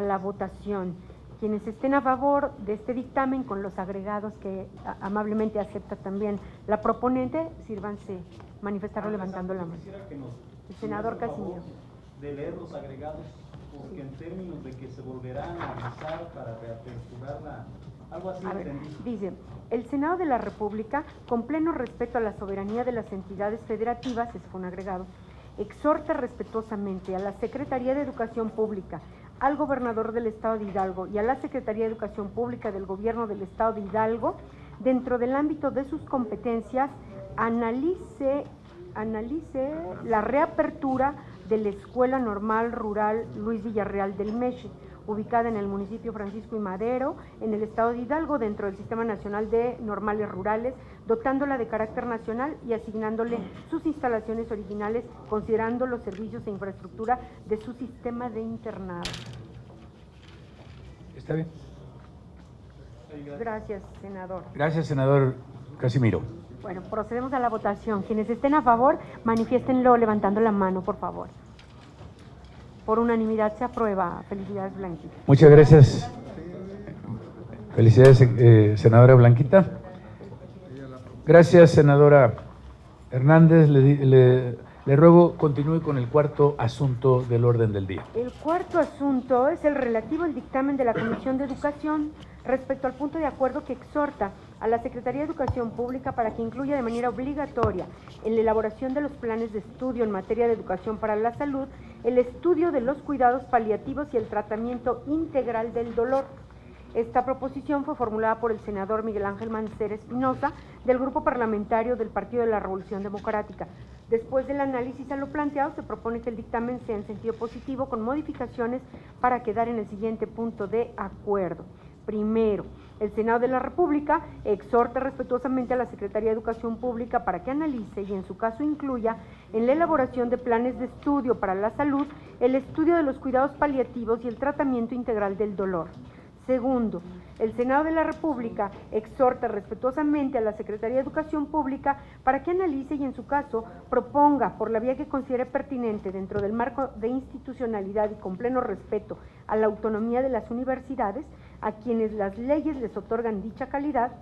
la votación. Quienes estén a favor de este dictamen con los agregados que amablemente acepta también la proponente, sírvanse manifestarlo levantando la mano. Quisiera que nos El senador hicieran favor Casimiro. de leer los agregados, porque en términos de que se volverán a revisar para reaperturarla, algo así A ver, entendí. dice, el Senado de la República, con pleno respeto a la soberanía de las entidades federativas, ese fue un agregado, exhorta respetuosamente a la Secretaría de Educación Pública, al Gobernador del Estado de Hidalgo y a la Secretaría de Educación Pública del Gobierno del Estado de Hidalgo, dentro del ámbito de sus competencias, analice la reapertura de la Escuela Normal Rural Luis Villarreal del Meche, ubicada en el municipio Francisco y Madero, en el estado de Hidalgo, dentro del Sistema Nacional de Normales Rurales, dotándola de carácter nacional y asignándole sus instalaciones originales, considerando los servicios e infraestructura de su sistema de internado. ¿Está bien? Gracias, senador. Gracias, senador Casimiro. Bueno, procedemos a la votación. Quienes estén a favor, manifiéstenlo levantando la mano, por favor. Por unanimidad se aprueba. Felicidades, Blanquita. Muchas gracias. Felicidades, senadora Blanquita. Gracias, senadora Hernández. Le ruego continúe con el cuarto asunto del orden del día. El cuarto asunto es el relativo al dictamen de la Comisión de Educación respecto al punto de acuerdo que exhorta a la Secretaría de Educación Pública para que incluya de manera obligatoria en la elaboración de los planes de estudio en materia de educación para la salud el estudio de los cuidados paliativos y el tratamiento integral del dolor. Esta proposición fue formulada por el senador Miguel Ángel Mancera Espinosa del Grupo Parlamentario del Partido de la Revolución Democrática. Después del análisis a lo planteado, se propone que el dictamen sea en sentido positivo con modificaciones para quedar en el siguiente punto de acuerdo. Primero, el Senado de la República exhorta respetuosamente a la Secretaría de Educación Pública para que analice y en su caso incluya en la elaboración de planes de estudio para la salud el estudio de los cuidados paliativos y el tratamiento integral del dolor. Segundo, el Senado de la República exhorta respetuosamente a la Secretaría de Educación Pública para que analice y en su caso proponga por la vía que considere pertinente dentro del marco de institucionalidad y con pleno respeto a la autonomía de las universidades, a quienes las leyes les otorgan dicha calidad,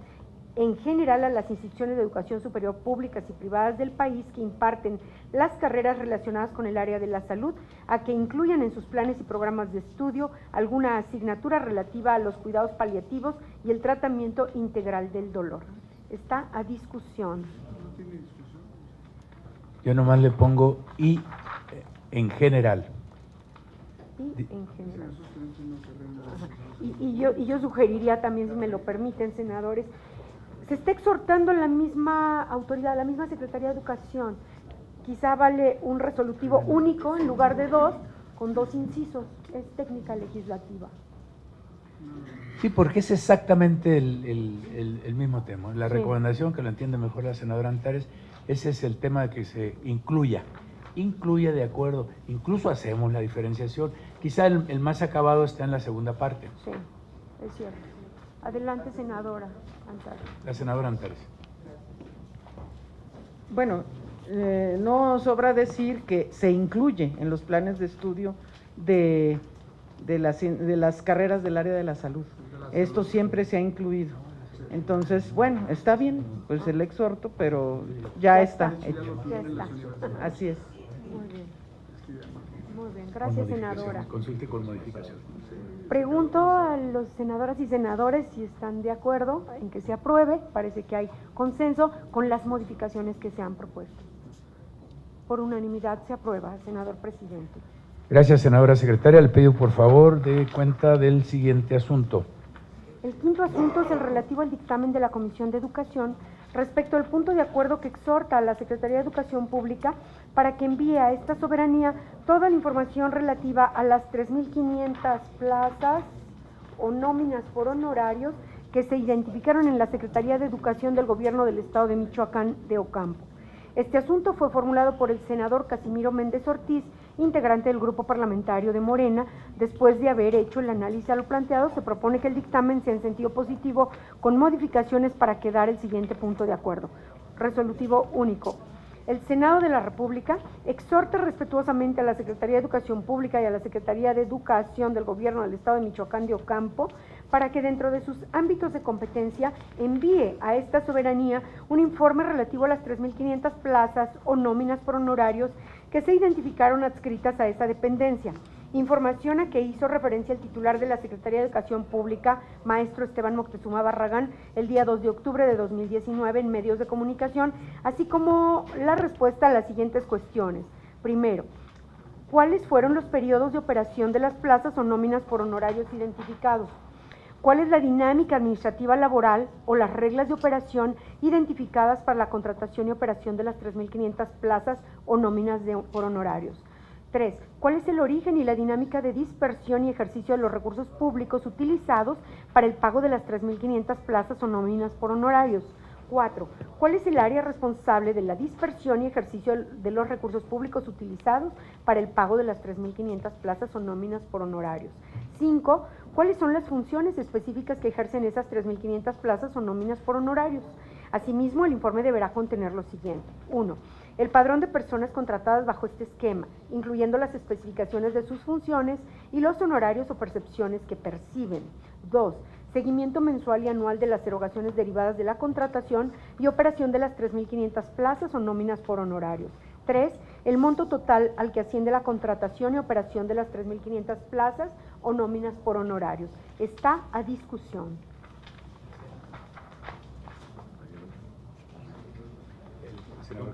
en general a las instituciones de educación superior públicas y privadas del país que imparten las carreras relacionadas con el área de la salud, a que incluyan en sus planes y programas de estudio alguna asignatura relativa a los cuidados paliativos y el tratamiento integral del dolor. Está a discusión. Yo nomás le pongo y en general. Y en general. Ajá. Y yo sugeriría también, si me lo permiten, senadores, se está exhortando la misma autoridad, la misma Secretaría de Educación. Quizá vale un resolutivo único en lugar de dos, con dos incisos. Es técnica legislativa. Sí, porque es exactamente el mismo tema. La recomendación, que lo entiende mejor la senadora Antares, ese es el tema de que se incluya de acuerdo, incluso hacemos la diferenciación. Quizá el más acabado está en la segunda parte. Sí, es cierto. Adelante, senadora Antares. La senadora Antares. Bueno, no sobra decir que se incluye en los planes de estudio de las carreras del área de la salud. Esto siempre se ha incluido. Entonces, bueno, está bien, pues el exhorto, pero ya está hecho. Ya está. Así es. Muy bien. Muy bien, gracias, senadora. Consulte con modificación. Pregunto a los senadoras y senadores si están de acuerdo en que se apruebe. Parece que hay consenso con las modificaciones que se han propuesto. Por unanimidad se aprueba, senador presidente. Gracias, senadora secretaria. Le pido, por favor, dé cuenta del siguiente asunto. El quinto asunto es el relativo al dictamen de la Comisión de Educación respecto al punto de acuerdo que exhorta a la Secretaría de Educación Pública para que envíe a esta soberanía toda la información relativa a las 3.500 plazas o nóminas por honorarios que se identificaron en la Secretaría de Educación del Gobierno del Estado de Michoacán de Ocampo. Este asunto fue formulado por el senador Casimiro Méndez Ortiz, integrante del Grupo Parlamentario de Morena. Después de haber hecho el análisis a lo planteado, se propone que el dictamen sea en sentido positivo con modificaciones para quedar el siguiente punto de acuerdo. Resolutivo único. El Senado de la República exhorta respetuosamente a la Secretaría de Educación Pública y a la Secretaría de Educación del Gobierno del Estado de Michoacán de Ocampo para que dentro de sus ámbitos de competencia envíe a esta soberanía un informe relativo a las 3.500 plazas o nóminas por honorarios que se identificaron adscritas a esa dependencia. Información a que hizo referencia el titular de la Secretaría de Educación Pública, maestro Esteban Moctezuma Barragán, el día 2 de octubre de 2019 en medios de comunicación, así como la respuesta a las siguientes cuestiones. Primero, ¿cuáles fueron los periodos de operación de las plazas o nóminas por honorarios identificados? ¿Cuál es la dinámica administrativa laboral o las reglas de operación identificadas para la contratación y operación de las 3.500 plazas o nóminas por honorarios? 3. ¿Cuál es el origen y la dinámica de dispersión y ejercicio de los recursos públicos utilizados para el pago de las 3.500 plazas o nóminas por honorarios? 4. ¿Cuál es el área responsable de la dispersión y ejercicio de los recursos públicos utilizados para el pago de las 3.500 plazas o nóminas por honorarios? 5. ¿Cuáles son las funciones específicas que ejercen esas 3.500 plazas o nóminas por honorarios? Asimismo, el informe deberá contener lo siguiente. 1. El padrón de personas contratadas bajo este esquema, incluyendo las especificaciones de sus funciones y los honorarios o percepciones que perciben. 2. Seguimiento mensual y anual de las erogaciones derivadas de la contratación y operación de las 3.500 plazas o nóminas por honorarios. 3. El monto total al que asciende la contratación y operación de las 3.500 plazas o nóminas por honorarios. Está a discusión.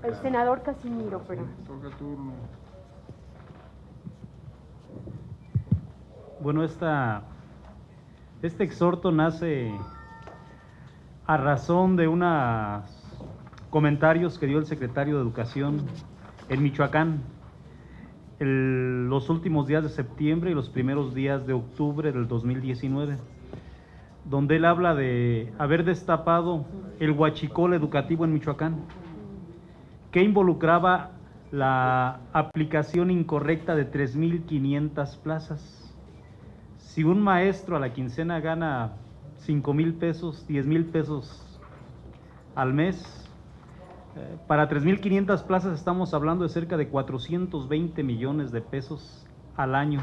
El senador Casimiro, pero. Bueno, este exhorto nace a razón de unos comentarios que dio el secretario de Educación en Michoacán los últimos días de septiembre y los primeros días de octubre del 2019, donde él habla de haber destapado el huachicol educativo en Michoacán, que involucraba la aplicación incorrecta de 3,500 plazas. Si un maestro a la quincena gana 5,000 pesos, 10,000 pesos al mes, para 3,500 plazas estamos hablando de cerca de 420 millones de pesos al año.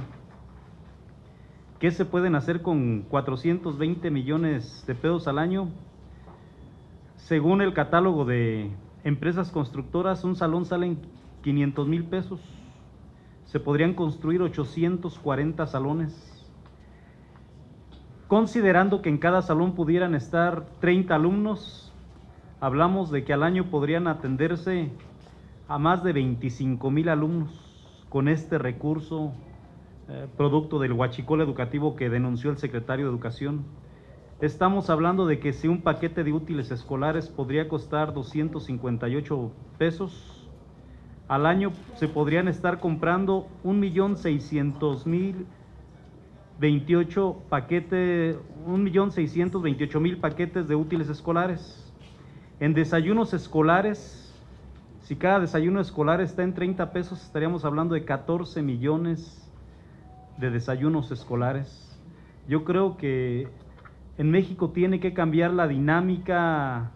¿Qué se pueden hacer con 420 millones de pesos al año? Según el catálogo de empresas constructoras, un salón sale en 500,000 pesos. Se podrían construir 840 salones. Considerando que en cada salón pudieran estar 30 alumnos, hablamos de que al año podrían atenderse a más de 25,000 alumnos con este recurso, producto del huachicol educativo que denunció el secretario de Educación. Estamos hablando de que si un paquete de útiles escolares podría costar 258 pesos, al año se podrían estar comprando 1,628,000 paquetes de útiles escolares. En desayunos escolares, si cada desayuno escolar está en 30 pesos, estaríamos hablando de 14 millones de desayunos escolares. Yo creo que en México tiene que cambiar la dinámica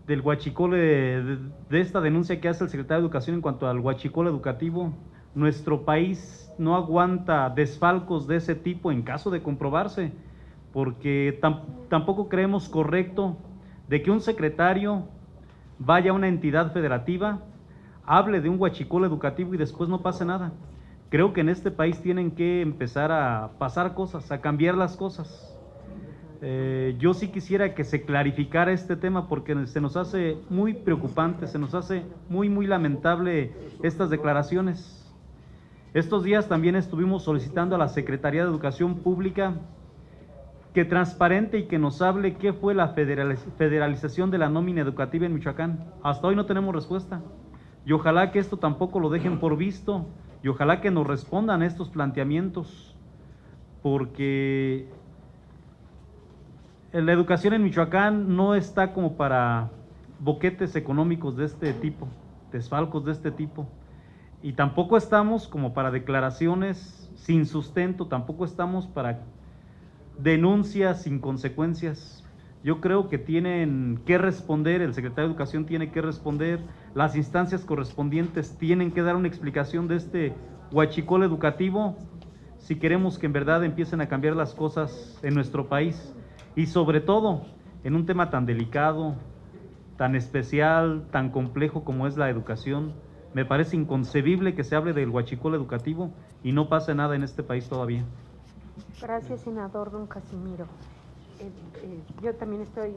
del huachicol, de esta denuncia que hace el secretario de Educación en cuanto al huachicol educativo. Nuestro país no aguanta desfalcos de ese tipo en caso de comprobarse, porque tampoco creemos correcto de que un secretario vaya a una entidad federativa, hable de un huachicol educativo y después no pase nada. Creo que en este país tienen que empezar a pasar cosas, a cambiar las cosas. Yo sí quisiera que se clarificara este tema porque se nos hace muy preocupante, se nos hace muy lamentable estas declaraciones. Estos días también estuvimos solicitando a la Secretaría de Educación Pública que transparente y que nos hable qué fue la federalización de la nómina educativa en Michoacán. Hasta hoy no tenemos respuesta. Y ojalá que esto tampoco lo dejen por visto y ojalá que nos respondan estos planteamientos, porque la educación en Michoacán no está como para boquetes económicos de este tipo, desfalcos de este tipo. Y tampoco estamos como para declaraciones sin sustento, tampoco estamos para denuncias sin consecuencias. Yo creo que tienen que responder, el secretario de Educación tiene que responder, las instancias correspondientes tienen que dar una explicación de este huachicol educativo si queremos que en verdad empiecen a cambiar las cosas en nuestro país. Y sobre todo, en un tema tan delicado, tan especial, tan complejo como es la educación, me parece inconcebible que se hable del huachicol educativo y no pase nada en este país todavía. Gracias, senador don Casimiro. Yo también estoy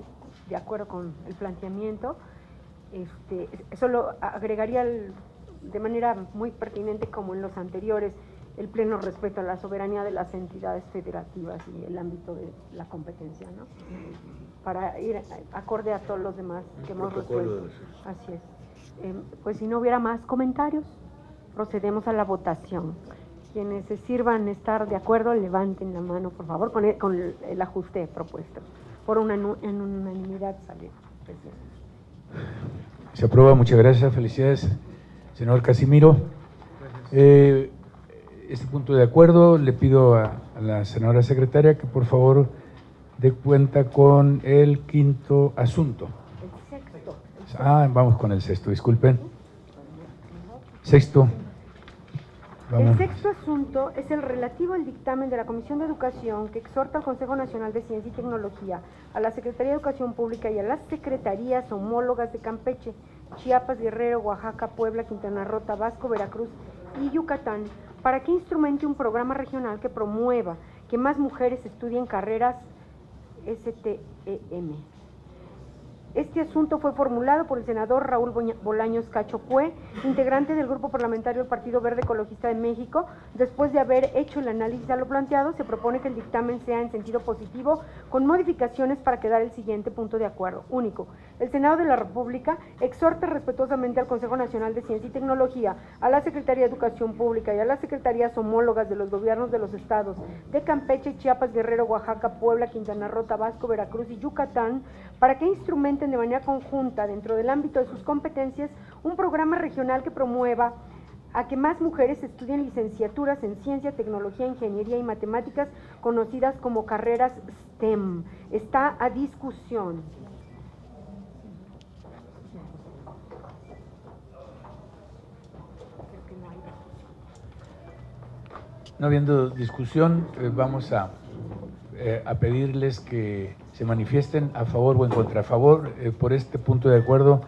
de acuerdo con el planteamiento. Solo agregaría de manera muy pertinente, como en los anteriores, el pleno respeto a la soberanía de las entidades federativas y el ámbito de la competencia, ¿no? Para ir acorde a todos los demás que hemos resuelto. Así es. Pues si no hubiera más comentarios, procedemos a la votación. Quienes se sirvan estar de acuerdo, levanten la mano, por favor, con el ajuste propuesto. Por en unanimidad sale, presidente. Se aprueba, muchas gracias, felicidades, senador Casimiro. Este punto de acuerdo, le pido a la senadora secretaria que por favor dé cuenta con el quinto asunto. El sexto. Vamos con el sexto, disculpen. Sexto. El sexto asunto es el relativo al dictamen de la Comisión de Educación que exhorta al Consejo Nacional de Ciencia y Tecnología, a la Secretaría de Educación Pública y a las secretarías homólogas de Campeche, Chiapas, Guerrero, Oaxaca, Puebla, Quintana Roo, Tabasco, Veracruz y Yucatán para que instrumente un programa regional que promueva que más mujeres estudien carreras STEM. Este asunto fue formulado por el senador Raúl Bolaños Cacho Cue, integrante del Grupo Parlamentario del Partido Verde Ecologista de México. Después de haber hecho el análisis a lo planteado, se propone que el dictamen sea en sentido positivo, con modificaciones para quedar el siguiente punto de acuerdo. Único, el Senado de la República exhorta respetuosamente al Consejo Nacional de Ciencia y Tecnología, a la Secretaría de Educación Pública y a las secretarías homólogas de los gobiernos de los estados de Campeche, Chiapas, Guerrero, Oaxaca, Puebla, Quintana Roo, Tabasco, Veracruz y Yucatán, para que instrumenten de manera conjunta, dentro del ámbito de sus competencias, un programa regional que promueva a que más mujeres estudien licenciaturas en ciencia, tecnología, ingeniería y matemáticas, conocidas como carreras STEM. Está a discusión. No habiendo discusión, vamos a pedirles que se manifiesten a favor o en contra. A favor, por este punto de acuerdo,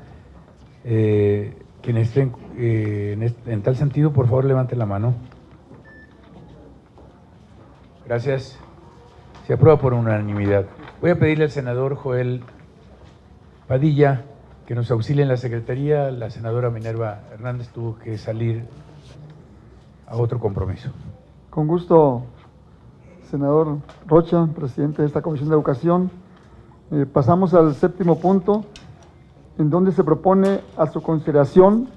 quienes estén en tal sentido, por favor, levanten la mano. Gracias. Se aprueba por unanimidad. Voy a pedirle al senador Joel Padilla que nos auxilie en la secretaría. La senadora Minerva Hernández tuvo que salir a otro compromiso. Con gusto, senador Rocha, presidente de esta Comisión de Educación. Pasamos al séptimo punto, en donde se propone a su consideración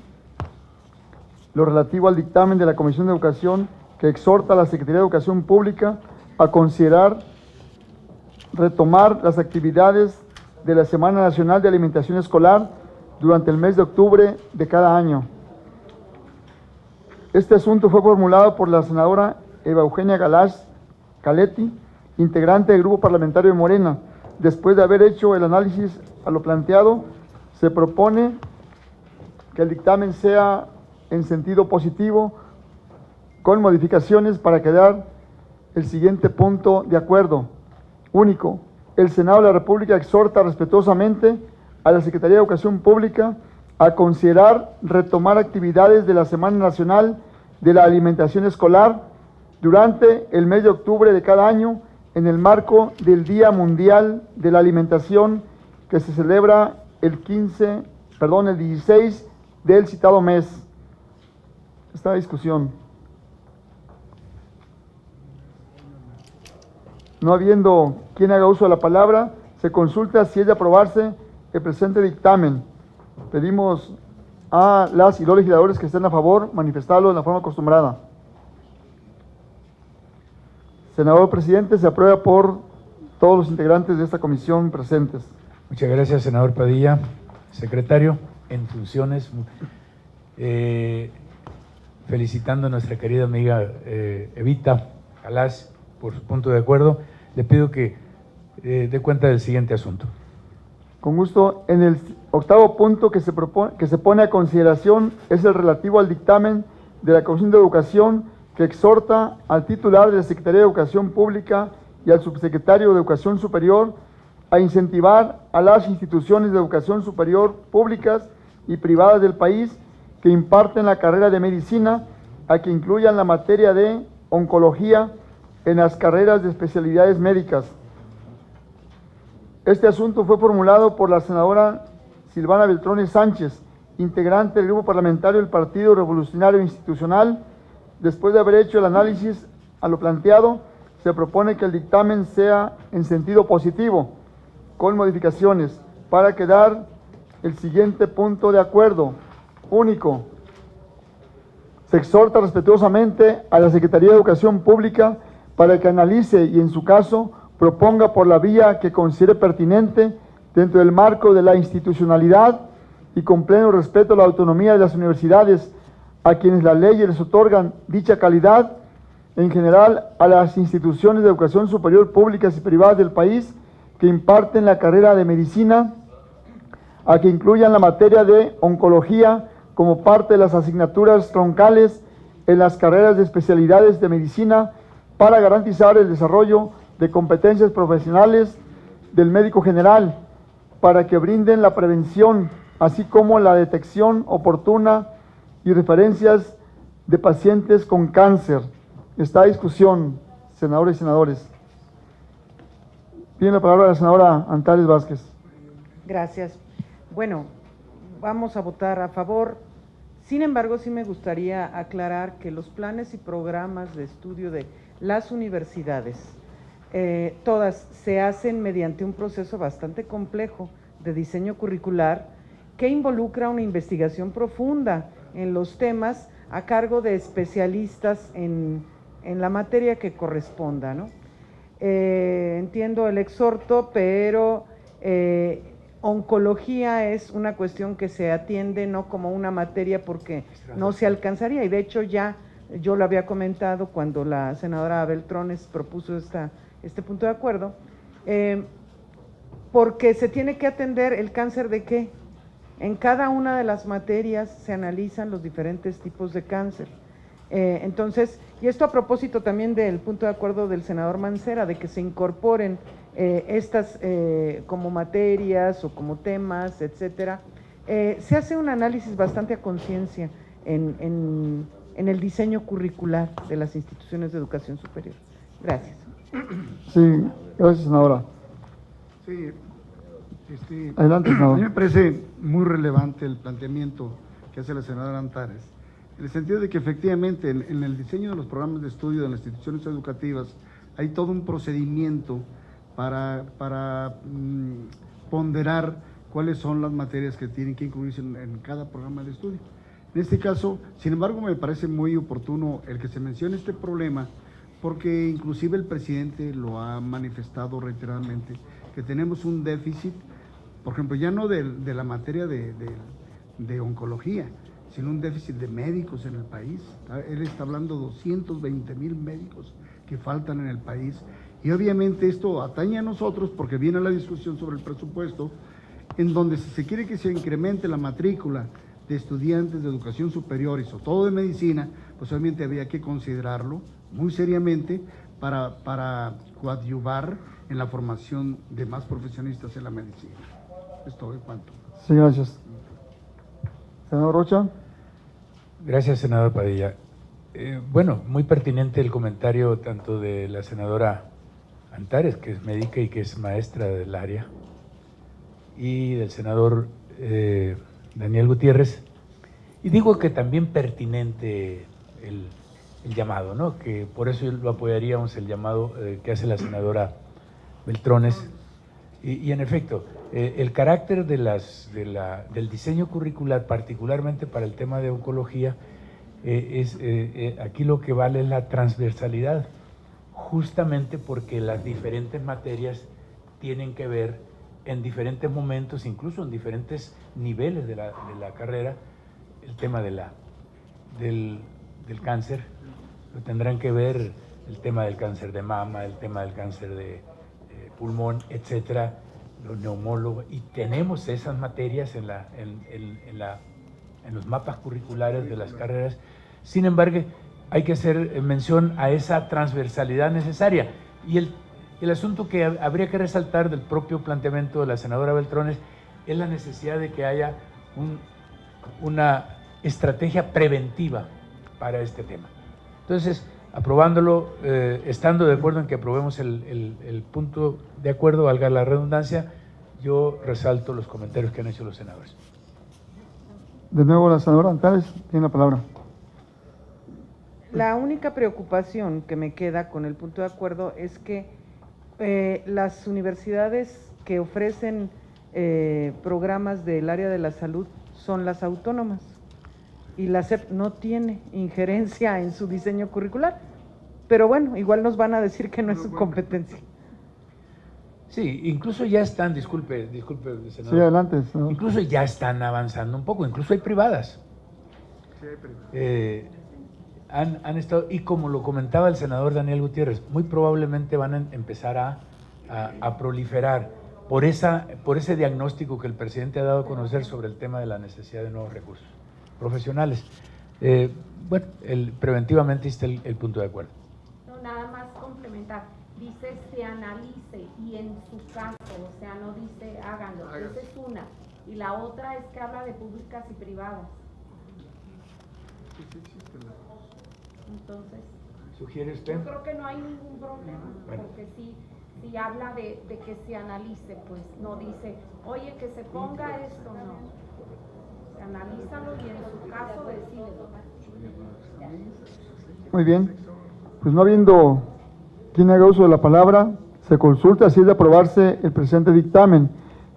lo relativo al dictamen de la Comisión de Educación, que exhorta a la Secretaría de Educación Pública a considerar retomar las actividades de la Semana Nacional de Alimentación Escolar durante el mes de octubre de cada año. Este asunto fue formulado por la senadora Eva Eugenia Galás Caletti, integrante del Grupo Parlamentario de Morena. Después de haber hecho el análisis a lo planteado, se propone que el dictamen sea en sentido positivo, con modificaciones para quedar el siguiente punto de acuerdo. Único, el Senado de la República exhorta respetuosamente a la Secretaría de Educación Pública a considerar retomar actividades de la Semana Nacional de la Alimentación Escolar durante el mes de octubre de cada año, en el marco del Día Mundial de la Alimentación, que se celebra el 16 del citado mes. Esta discusión. No habiendo quien haga uso de la palabra, se consulta si es de aprobarse el presente dictamen. Pedimos a las y los legisladores que estén a favor manifestarlo de la forma acostumbrada. Senador presidente, se aprueba por todos los integrantes de esta comisión presentes. Muchas gracias, senador Padilla. Secretario, en funciones, felicitando a nuestra querida amiga Evita Galás por su punto de acuerdo, le pido que dé cuenta del siguiente asunto. Con gusto. En el octavo punto que se pone a consideración es el relativo al dictamen de la Comisión de Educación, que exhorta al titular de la Secretaría de Educación Pública y al subsecretario de Educación Superior a incentivar a las instituciones de educación superior públicas y privadas del país que imparten la carrera de medicina a que incluyan la materia de oncología en las carreras de especialidades médicas. Este asunto fue formulado por la senadora Silvana Beltrones Sánchez, integrante del Grupo Parlamentario del Partido Revolucionario Institucional. Después de haber hecho el análisis a lo planteado, se propone que el dictamen sea en sentido positivo, con modificaciones, para quedar el siguiente punto de acuerdo. Único, se exhorta respetuosamente a la Secretaría de Educación Pública para que analice y, en su caso, proponga por la vía que considere pertinente, dentro del marco de la institucionalidad y con pleno respeto a la autonomía de las universidades, a quienes las leyes les otorgan dicha calidad, en general a las instituciones de educación superior públicas y privadas del país que imparten la carrera de medicina, a que incluyan la materia de oncología como parte de las asignaturas troncales en las carreras de especialidades de medicina, para garantizar el desarrollo de competencias profesionales del médico general, para que brinden la prevención, así como la detección oportuna y referencias de pacientes con cáncer. Está a discusión, senadores y senadores. Tiene la palabra la senadora Antares Vázquez. Gracias. Bueno, vamos a votar a favor. Sin embargo, sí me gustaría aclarar que los planes y programas de estudio de las universidades, todas se hacen mediante un proceso bastante complejo de diseño curricular que involucra una investigación profunda en los temas a cargo de especialistas en la materia que corresponda, ¿no? Entiendo el exhorto, pero oncología es una cuestión que se atiende no como una materia porque no se alcanzaría, y de hecho ya yo lo había comentado cuando la senadora Beltrones propuso este punto de acuerdo, porque se tiene que atender el cáncer de qué. En cada una de las materias se analizan los diferentes tipos de cáncer. Entonces, y esto a propósito también del punto de acuerdo del senador Mancera, de que se incorporen estas como materias o como temas, etcétera, se hace un análisis bastante a conciencia en el diseño curricular de las instituciones de educación superior. Gracias. Sí, gracias, senadora. Sí, Adelante, a mí me senador. parece muy relevante el planteamiento que hace la senadora Antares, en el sentido de que efectivamente en el diseño de los programas de estudio de las instituciones educativas hay todo un procedimiento para ponderar cuáles son las materias que tienen que incluirse en cada programa de estudio. En este caso, sin embargo, me parece muy oportuno el que se mencione este problema, porque inclusive el presidente lo ha manifestado reiteradamente, que tenemos un déficit, por ejemplo, ya no de la materia de oncología, sino un déficit de médicos en el país. Él está hablando de 220,000 médicos que faltan en el país, y obviamente esto atañe a nosotros porque viene la discusión sobre el presupuesto, en donde si se quiere que se incremente la matrícula de estudiantes de educación superior y sobre todo de medicina, pues obviamente había que considerarlo muy seriamente para coadyuvar en la formación de más profesionistas en la medicina. Es todo en cuanto. Sí, gracias. Senador Rocha. Gracias, senador Padilla. Bueno, muy pertinente el comentario tanto de la senadora Antares, que es médica y que es maestra del área, y del senador Daniel Gutiérrez. Y digo que también pertinente el llamado, ¿no? Que por eso lo apoyaríamos, el llamado que hace la senadora Beltrones. Y en efecto, el carácter del diseño curricular, particularmente para el tema de oncología, aquí lo que vale es la transversalidad, justamente porque las diferentes materias tienen que ver en diferentes momentos, incluso en diferentes niveles de la carrera, el tema del cáncer. Lo tendrán que ver el tema del cáncer de mama, el tema del cáncer de pulmón, etcétera, los neumólogos, y tenemos esas materias en los mapas curriculares de las carreras. Sin embargo, hay que hacer mención a esa transversalidad necesaria, y el asunto que habría que resaltar del propio planteamiento de la senadora Beltrones es la necesidad de que haya una estrategia preventiva para este tema. Entonces, aprobándolo, estando de acuerdo en que aprobemos el punto de acuerdo, valga la redundancia, yo resalto los comentarios que han hecho los senadores. De nuevo, la senadora Antares tiene la palabra. La única preocupación que me queda con el punto de acuerdo es que las universidades que ofrecen programas del área de la salud son las autónomas, y la SEP no tiene injerencia en su diseño curricular, pero bueno, igual nos van a decir que no es su competencia. Sí, incluso ya están, disculpe, senador. Sí, adelante, senador. Incluso ya están avanzando un poco, incluso hay privadas. Sí, hay privadas. Han estado, y como lo comentaba el senador Daniel Gutiérrez, muy probablemente van a empezar a proliferar por ese diagnóstico que el presidente ha dado a conocer sobre el tema de la necesidad de nuevos recursos profesionales. Bueno, preventivamente está el punto de acuerdo. No, nada más complementar. Dice se analice y en su caso, o sea, no dice háganlo. Esa es una. Y la otra es que habla de públicas y privadas. Entonces, ¿Sugiere usted? yo creo que no hay ningún problema, Bueno. porque sí si habla de que se analice, pues no dice, oye, que se ponga esto, no. Analízalo y en su caso decídelo. Muy bien. Pues no habiendo quien haga uso de la palabra, se consulta si es de aprobarse el presente dictamen.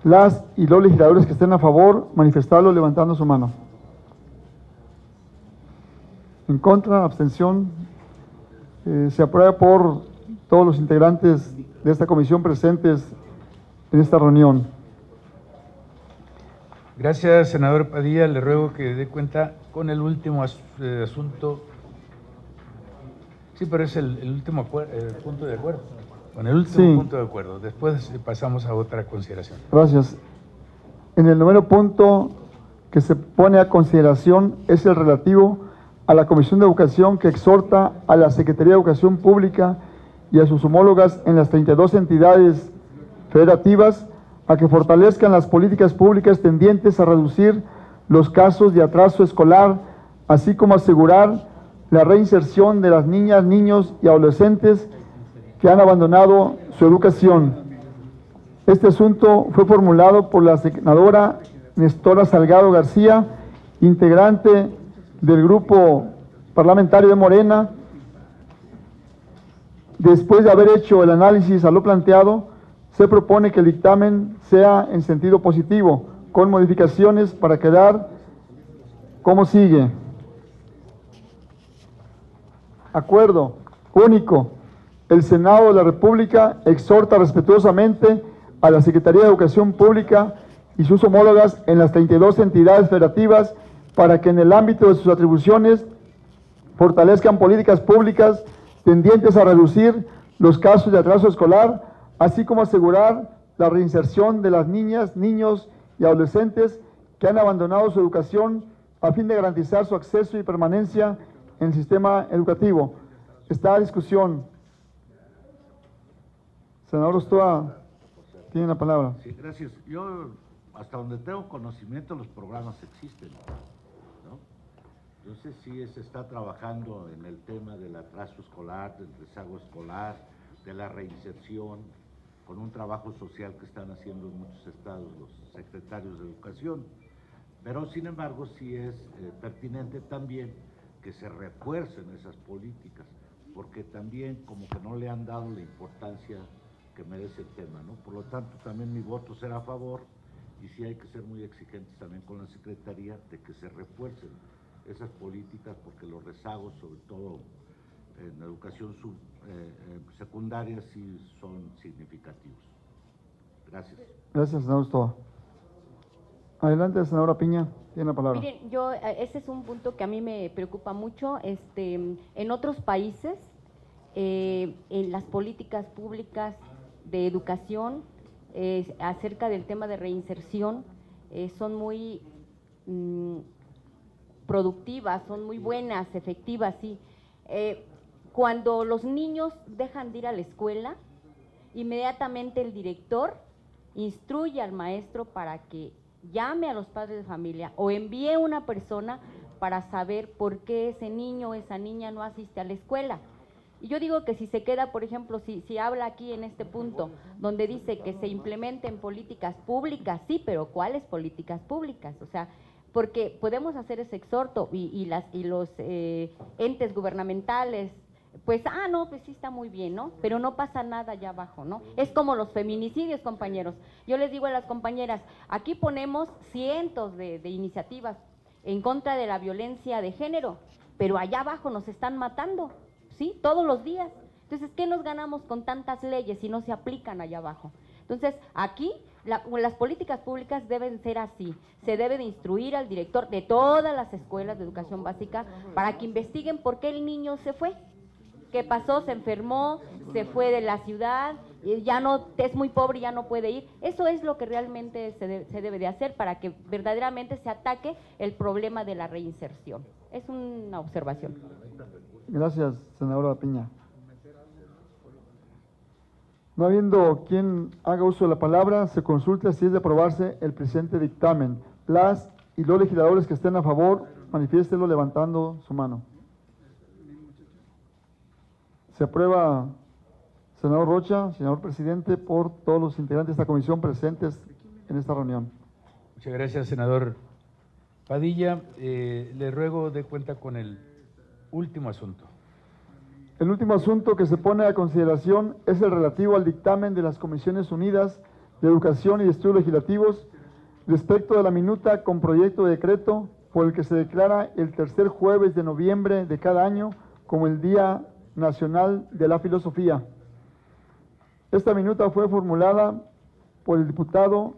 Las y los legisladores que estén a favor, manifestarlo levantando su mano. En contra, abstención, se aprueba por todos los integrantes de esta comisión presentes en esta reunión. Gracias, senador Padilla. Le ruego que dé cuenta con el último asunto. Sí, pero es el último punto de acuerdo. Con el último Sí. punto de acuerdo. Después pasamos a otra consideración. Gracias. En el noveno punto que se pone a consideración es el relativo a la Comisión de Educación, que exhorta a la Secretaría de Educación Pública y a sus homólogas en las 32 entidades federativas a que fortalezcan las políticas públicas tendientes a reducir los casos de atraso escolar, así como asegurar la reinserción de las niñas, niños y adolescentes que han abandonado su educación. Este asunto fue formulado por la senadora Nestora Salgado García, integrante del grupo parlamentario de Morena. Después de haber hecho el análisis a lo planteado, se propone que el dictamen sea en sentido positivo, con modificaciones para quedar como sigue. Acuerdo único. El Senado de la República exhorta respetuosamente a la Secretaría de Educación Pública y sus homólogas en las 32 entidades federativas para que en el ámbito de sus atribuciones fortalezcan políticas públicas tendientes a reducir los casos de atraso escolar, así como asegurar la reinserción de las niñas, niños y adolescentes que han abandonado su educación a fin de garantizar su acceso y permanencia en el sistema educativo. Está a discusión. Senador Ostoa, tiene la palabra. Sí, gracias. Yo, hasta donde tengo conocimiento, los programas existen, ¿no? Entonces sí se está trabajando en el tema del atraso escolar, del rezago escolar, de la reinserción, con un trabajo social que están haciendo en muchos estados los secretarios de educación. Pero sin embargo sí es pertinente también que se refuercen esas políticas, porque también como que no le han dado la importancia que merece el tema, ¿no? Por lo tanto, también mi voto será a favor, y sí hay que ser muy exigentes también con la Secretaría de que se refuercen esas políticas, porque los rezagos, sobre todo en la educación secundaria, sí son significativos. Gracias. Gracias, senador Ostoa. Adelante, senadora Piña, tiene la palabra. Miren, ese es un punto que a mí me preocupa mucho. En otros países, en las políticas públicas de educación, acerca del tema de reinserción, son muy productivas, son muy buenas, efectivas, sí. Cuando los niños dejan de ir a la escuela, inmediatamente el director instruye al maestro para que llame a los padres de familia o envíe una persona para saber por qué ese niño o esa niña no asiste a la escuela. Y yo digo que si se queda, por ejemplo, si habla aquí en este punto, donde dice que se implementen políticas públicas, sí, pero ¿cuáles políticas públicas? O sea, porque podemos hacer ese exhorto y los entes gubernamentales, pues, no, pues sí está muy bien, ¿no? Pero no pasa nada allá abajo, ¿no? Es como los feminicidios, compañeros. Yo les digo a las compañeras, aquí ponemos cientos de iniciativas en contra de la violencia de género, pero allá abajo nos están matando, ¿sí? Todos los días. Entonces, ¿qué nos ganamos con tantas leyes si no se aplican allá abajo? Entonces, aquí las políticas públicas deben ser así. Se debe de instruir al director de todas las escuelas de educación básica para que investiguen por qué el niño se fue. ¿Qué pasó? Se enfermó, se fue de la ciudad, ya no, es muy pobre y ya no puede ir. Eso es lo que realmente se debe de hacer para que verdaderamente se ataque el problema de la reinserción. Es una observación. Gracias, senadora Piña. No habiendo quien haga uso de la palabra, se consulta si es de aprobarse el presente dictamen. Las y los legisladores que estén a favor, manifiéstenlo levantando su mano. Se aprueba, Senador Rocha, señor presidente, por todos los integrantes de esta comisión presentes en esta reunión. Muchas gracias, senador Padilla. Le ruego de cuenta con el último asunto. El último asunto que se pone a consideración es el relativo al dictamen de las Comisiones Unidas de Educación y de Estudios Legislativos respecto de la minuta con proyecto de decreto por el que se declara el tercer jueves de noviembre de cada año como el Día Nacional de la Filosofía. Esta minuta fue formulada por el diputado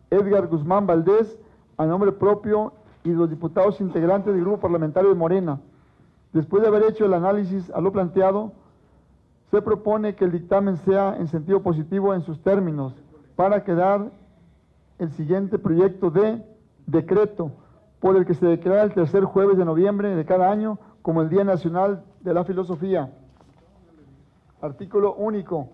Edgar Guzmán Valdés a nombre propio y de los diputados integrantes del Grupo Parlamentario de Morena. Después de haber hecho el análisis a lo planteado, se propone que el dictamen sea en sentido positivo en sus términos para quedar el siguiente proyecto de decreto por el que se declara el tercer jueves de noviembre de cada año como el Día Nacional de la Filosofía. Artículo único.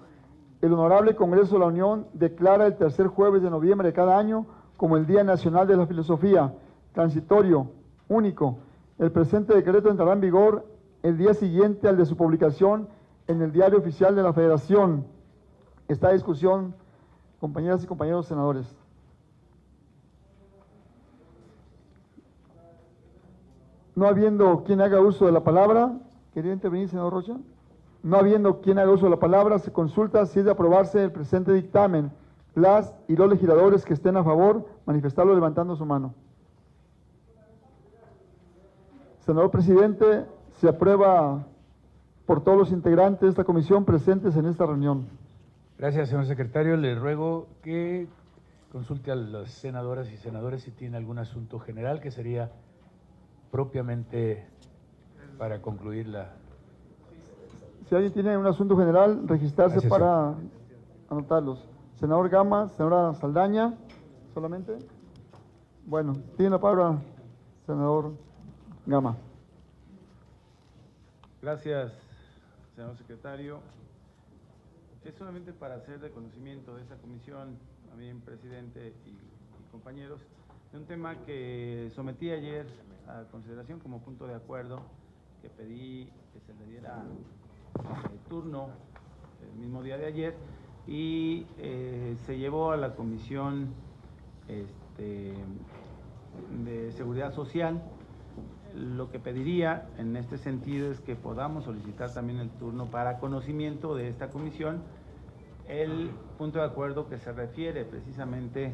El Honorable Congreso de la Unión declara el tercer jueves de noviembre de cada año como el Día Nacional de la Filosofía. Transitorio. Único. El presente decreto entrará en vigor el día siguiente al de su publicación en el Diario Oficial de la Federación. Esta discusión, compañeras y compañeros senadores. No habiendo quien haga uso de la palabra, ¿quería intervenir, senador Rocha? No habiendo quien haga uso de la palabra, se consulta si es de aprobarse el presente dictamen. Las y los legisladores que estén a favor, manifestarlo levantando su mano. Senador presidente, se aprueba por todos los integrantes de esta comisión presentes en esta reunión. Gracias, señor secretario. Le ruego que consulte a las senadoras y senadores si tiene algún asunto general que sería propiamente para concluir la... Si alguien tiene un asunto general, registrarse Gracias, para anotarlos. Senador Gama, senadora Saldaña, solamente. Bueno, tiene la palabra, senador Gama. Gracias, señor secretario. Es solamente para hacer de conocimiento de esta comisión, también presidente y compañeros, de un tema que sometí ayer a consideración como punto de acuerdo, que pedí que se le diera turno el mismo día de ayer y se llevó a la Comisión de Seguridad Social. Lo que pediría en este sentido es que podamos solicitar también el turno para conocimiento de esta comisión el punto de acuerdo que se refiere precisamente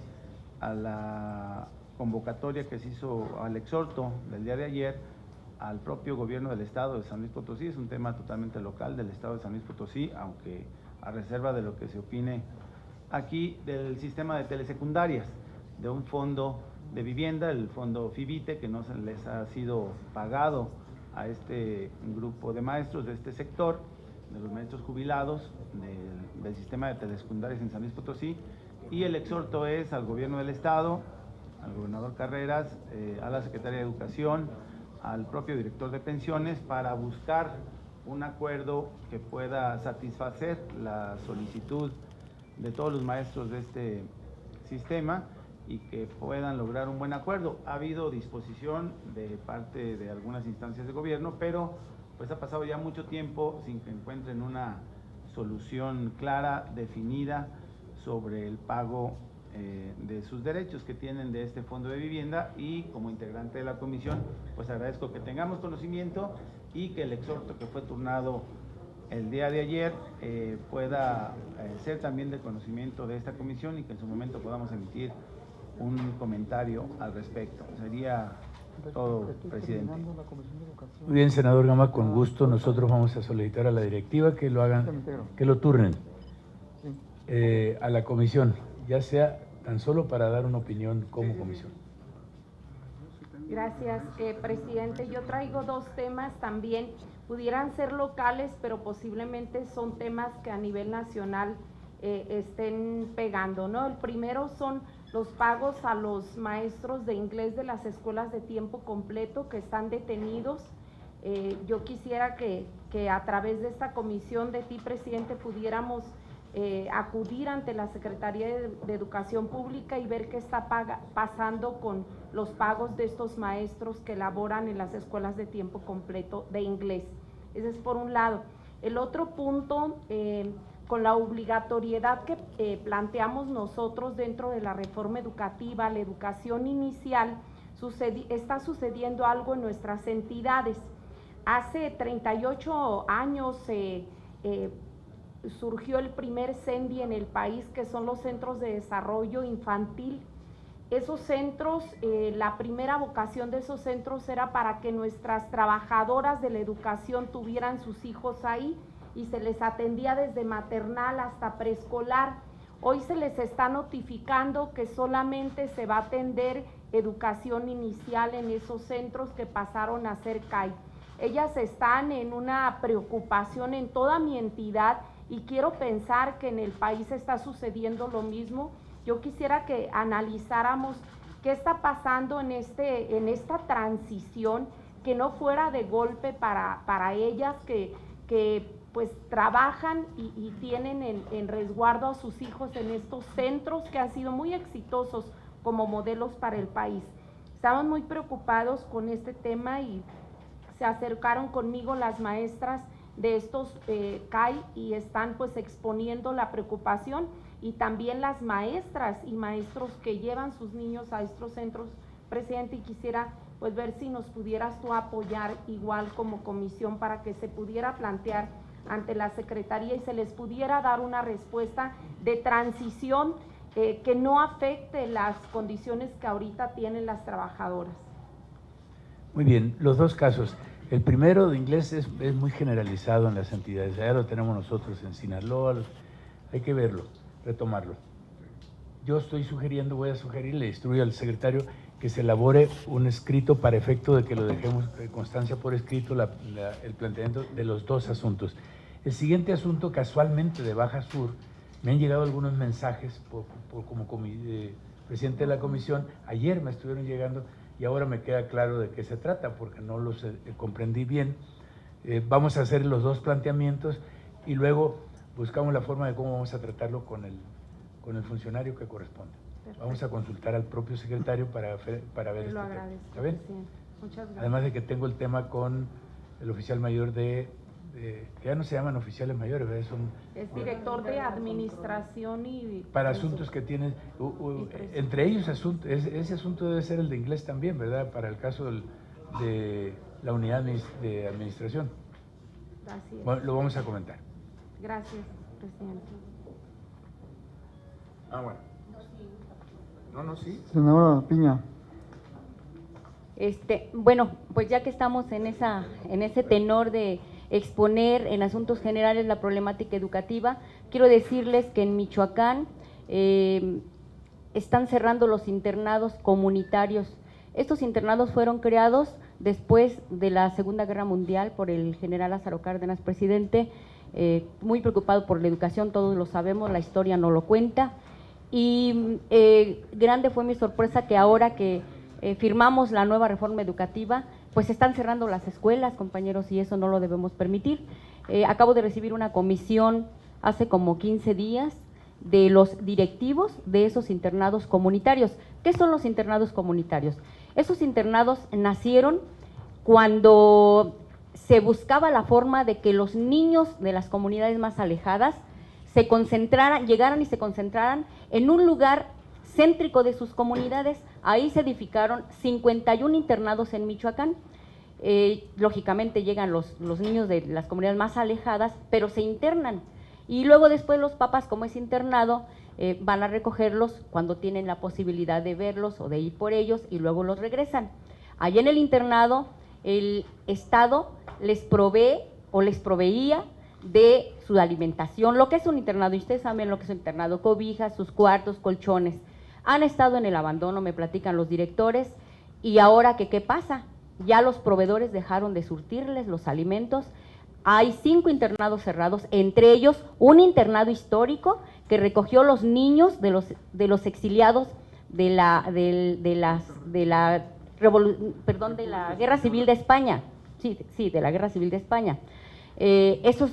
a la convocatoria que se hizo al exhorto del día de ayer al propio gobierno del estado de San Luis Potosí. Es un tema totalmente local del estado de San Luis Potosí, aunque a reserva de lo que se opine aquí del sistema de telesecundarias, de un fondo de vivienda, el fondo FIVITE, que no se les ha sido pagado a este grupo de maestros de este sector, de los maestros jubilados del sistema de telesecundarias en San Luis Potosí, y el exhorto es al gobierno del estado, al gobernador Carreras, a la Secretaría de Educación, al propio director de pensiones, para buscar un acuerdo que pueda satisfacer la solicitud de todos los maestros de este sistema y que puedan lograr un buen acuerdo. Ha habido disposición de parte de algunas instancias de gobierno, pero pues ha pasado ya mucho tiempo sin que encuentren una solución clara, definida, sobre el pago de sus derechos que tienen de este fondo de vivienda, y como integrante de la comisión, pues agradezco que tengamos conocimiento y que el exhorto que fue turnado el día de ayer pueda ser también de conocimiento de esta comisión y que en su momento podamos emitir un comentario al respecto. Sería todo, presidente. Muy bien, senador Gama, con gusto. Nosotros vamos a solicitar a la directiva que lo hagan, que lo turnen a la comisión, ya sea tan solo para dar una opinión como comisión. Gracias, presidente. Yo traigo dos temas también, pudieran ser locales, pero posiblemente son temas que a nivel nacional estén pegando, ¿no? El primero son los pagos a los maestros de inglés de las escuelas de tiempo completo que están detenidos. Yo quisiera que a través de esta comisión de ti, presidente, pudiéramos acudir ante la Secretaría de Educación Pública y ver qué está pasando con los pagos de estos maestros que laboran en las escuelas de tiempo completo de inglés. Ese es por un lado. El otro punto, con la obligatoriedad que planteamos nosotros dentro de la reforma educativa, la educación inicial, está sucediendo algo en nuestras entidades. Hace 38 años surgió el primer CENDI en el país, que son los Centros de Desarrollo Infantil. Esos centros, la primera vocación de esos centros era para que nuestras trabajadoras de la educación tuvieran sus hijos ahí, y se les atendía desde maternal hasta preescolar. Hoy se les está notificando que solamente se va a atender educación inicial en esos centros que pasaron a ser CAI. Ellas están en una preocupación en toda mi entidad, y quiero pensar que en el país está sucediendo lo mismo. Yo quisiera que analizáramos qué está pasando en esta transición, que no fuera de golpe para ellas que pues trabajan y tienen en resguardo a sus hijos en estos centros que han sido muy exitosos como modelos para el país. Estamos muy preocupados con este tema y se acercaron conmigo las maestras de estos CAI y están pues exponiendo la preocupación, y también las maestras y maestros que llevan sus niños a estos centros, presidente, y quisiera pues ver si nos pudieras tú apoyar igual como comisión para que se pudiera plantear ante la Secretaría y se les pudiera dar una respuesta de transición que no afecte las condiciones que ahorita tienen las trabajadoras. Muy bien, los dos casos. El primero de inglés es muy generalizado en las entidades, ya lo tenemos nosotros en Sinaloa, hay que verlo, retomarlo. Yo voy a sugerir, le instruyo al secretario que se elabore un escrito para efecto de que lo dejemos constancia por escrito, el planteamiento de los dos asuntos. El siguiente asunto, casualmente de Baja Sur, me han llegado algunos mensajes como presidente de la comisión, ayer me estuvieron llegando y ahora me queda claro de qué se trata porque no los comprendí bien. Vamos a hacer los dos planteamientos y luego buscamos la forma de cómo vamos a tratarlo con el funcionario que corresponde. Perfecto. Vamos a consultar al propio secretario para ver este tema. ¿Está bien? Muchas gracias. Además de que tengo el tema con el oficial mayor que ya no se llaman oficiales mayores, ¿verdad? Es director de administración y... Para asuntos que tienen, entre ellos ese asunto debe ser el de inglés también, ¿verdad? Para el caso de la unidad de administración. Así es. Bueno, lo vamos a comentar. Gracias, presidente. Bueno. No, sí. Senadora Piña. Bueno, pues ya que estamos en ese tenor de exponer en asuntos generales la problemática educativa, quiero decirles que en Michoacán están cerrando los internados comunitarios. Estos internados fueron creados después de la Segunda Guerra Mundial por el general Lázaro Cárdenas, presidente, muy preocupado por la educación, todos lo sabemos, la historia no lo cuenta, y grande fue mi sorpresa que ahora que firmamos la nueva reforma educativa, pues están cerrando las escuelas, compañeros, y eso no lo debemos permitir. Acabo de recibir una comisión hace como 15 días de los directivos de esos internados comunitarios. ¿Qué son los internados comunitarios? Esos internados nacieron cuando se buscaba la forma de que los niños de las comunidades más alejadas llegaran y se concentraran en un lugar céntrico de sus comunidades. Ahí se edificaron 51 internados en Michoacán. Lógicamente llegan los niños de las comunidades más alejadas, pero se internan. Y luego después los papás, como es internado, van a recogerlos cuando tienen la posibilidad de verlos o de ir por ellos y luego los regresan. Allí en el internado, el Estado les provee o les proveía de su alimentación, lo que es un internado, y ustedes saben lo que es un internado, cobijas, sus cuartos, colchones. Han estado en el abandono, me platican los directores, y ahora ¿qué pasa? Ya los proveedores dejaron de surtirles los alimentos. Hay 5 internados cerrados, entre ellos un internado histórico que recogió los niños de los exiliados de la Guerra Civil de España. Sí, de la Guerra Civil de España. Se hizo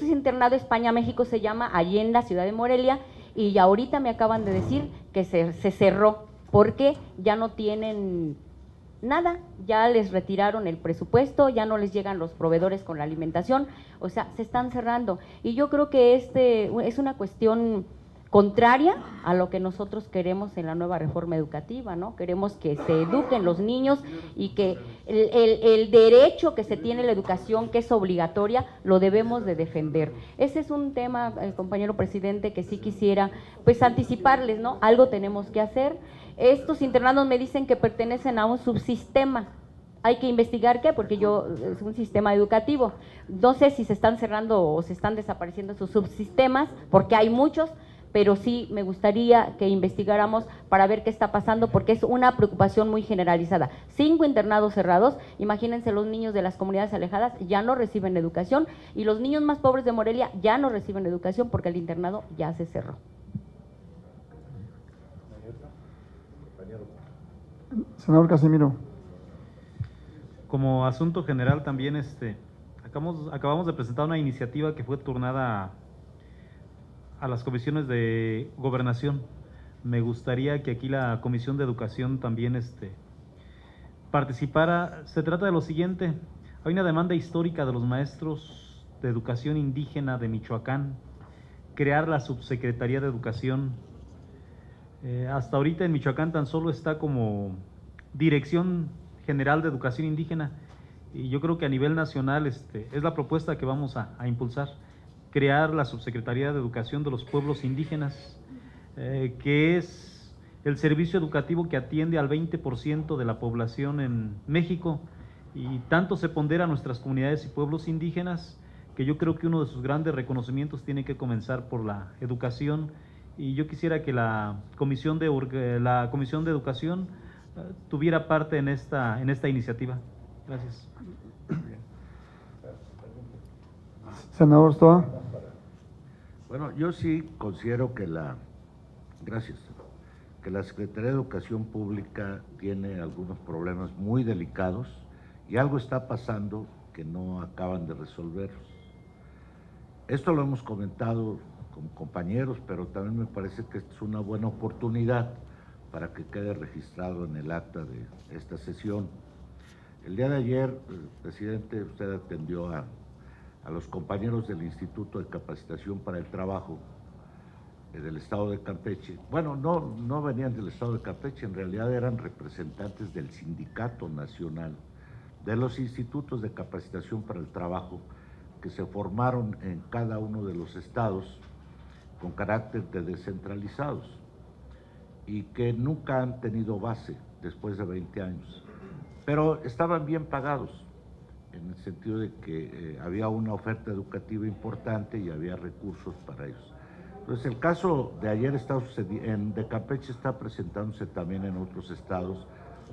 ese internado España-México, se llama, allí en la ciudad de Morelia, y ahorita me acaban de decir que se cerró porque ya no tienen nada, ya les retiraron el presupuesto, ya no les llegan los proveedores con la alimentación, o sea, se están cerrando. Y yo creo que es una cuestión contraria a lo que nosotros queremos en la nueva reforma educativa, ¿no? Queremos que se eduquen los niños y que el derecho que se tiene a la educación, que es obligatoria, lo debemos de defender. Ese es un tema, compañero presidente, que sí quisiera pues anticiparles, ¿no? Algo tenemos que hacer. Estos internados me dicen que pertenecen a un subsistema. Hay que investigar qué, porque es un sistema educativo. No sé si se están cerrando o se están desapareciendo sus subsistemas, porque hay muchos, pero sí me gustaría que investigáramos para ver qué está pasando, porque es una preocupación muy generalizada. 5 internados cerrados, imagínense, los niños de las comunidades alejadas ya no reciben educación, y los niños más pobres de Morelia ya no reciben educación porque el internado ya se cerró. Senador Casimiro. Como asunto general también, acabamos de presentar una iniciativa que fue turnada a las comisiones de gobernación. Me gustaría que aquí la Comisión de Educación también participara. Se trata de lo siguiente: hay una demanda histórica de los maestros de educación indígena de Michoacán, crear la Subsecretaría de Educación. Hasta ahorita en Michoacán tan solo está como Dirección General de Educación Indígena, y yo creo que a nivel nacional es la propuesta que vamos a impulsar, crear la Subsecretaría de Educación de los Pueblos Indígenas, que es el servicio educativo que atiende al 20% de la población en México, y tanto se pondera a nuestras comunidades y pueblos indígenas que yo creo que uno de sus grandes reconocimientos tiene que comenzar por la educación. Y yo quisiera que la Comisión de Educación tuviera parte en esta iniciativa. Gracias. Senador Stoa. Bueno, yo sí considero que la Secretaría de Educación Pública tiene algunos problemas muy delicados y algo está pasando que no acaban de resolverlos. Esto lo hemos comentado con compañeros, pero también me parece que es una buena oportunidad para que quede registrado en el acta de esta sesión. El día de ayer, presidente, usted atendió a los compañeros del Instituto de Capacitación para el Trabajo del Estado de Campeche. Bueno, no venían del Estado de Campeche, en realidad eran representantes del Sindicato Nacional de los Institutos de Capacitación para el Trabajo que se formaron en cada uno de los estados con carácter de descentralizados y que nunca han tenido base después de 20 años, pero estaban bien pagados, en el sentido de que había una oferta educativa importante y había recursos para ellos. Entonces, el caso de ayer de Campeche está presentándose también en otros estados,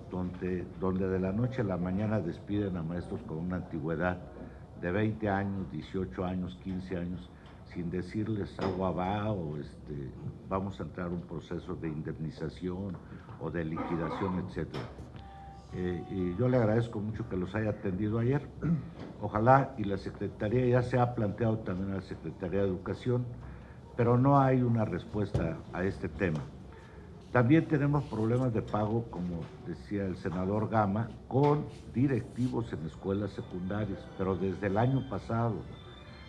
donde de la noche a la mañana despiden a maestros con una antigüedad de 20 años, 18 años, 15 años, sin decirles agua va o vamos a entrar a un proceso de indemnización o de liquidación, etcétera. Y yo le agradezco mucho que los haya atendido ayer. Ojalá, y la Secretaría ya se ha planteado también a la Secretaría de Educación, pero no hay una respuesta a este tema. También tenemos problemas de pago, como decía el senador Gama, con directivos en escuelas secundarias, pero desde el año pasado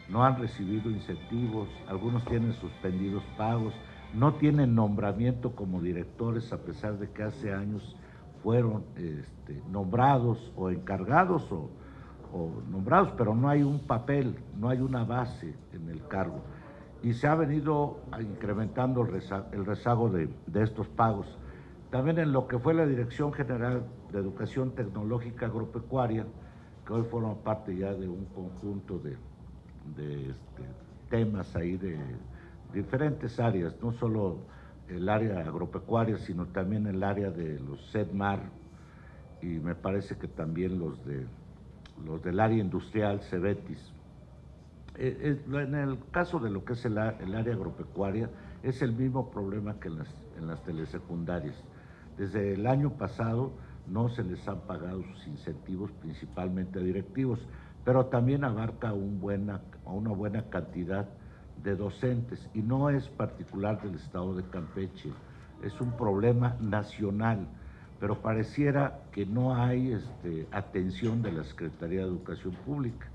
no han recibido incentivos, algunos tienen suspendidos pagos, no tienen nombramiento como directores, a pesar de que hace años fueron nombrados o encargados o nombrados, pero no hay un papel, no hay una base en el cargo. Y se ha venido incrementando el rezago de estos pagos. También en lo que fue la Dirección General de Educación Tecnológica Agropecuaria, que hoy forma parte ya de un conjunto de temas ahí de diferentes áreas, no solo el área agropecuaria, sino también el área de los CEDMAR, y me parece que también los del área industrial, CEBETIS. En el caso de lo que es el área agropecuaria, es el mismo problema que en las telesecundarias. Desde el año pasado no se les han pagado sus incentivos, principalmente a directivos, pero también abarca una buena cantidad de docentes, y no es particular del estado de Campeche, es un problema nacional, pero pareciera que no hay atención de la Secretaría de Educación Pública.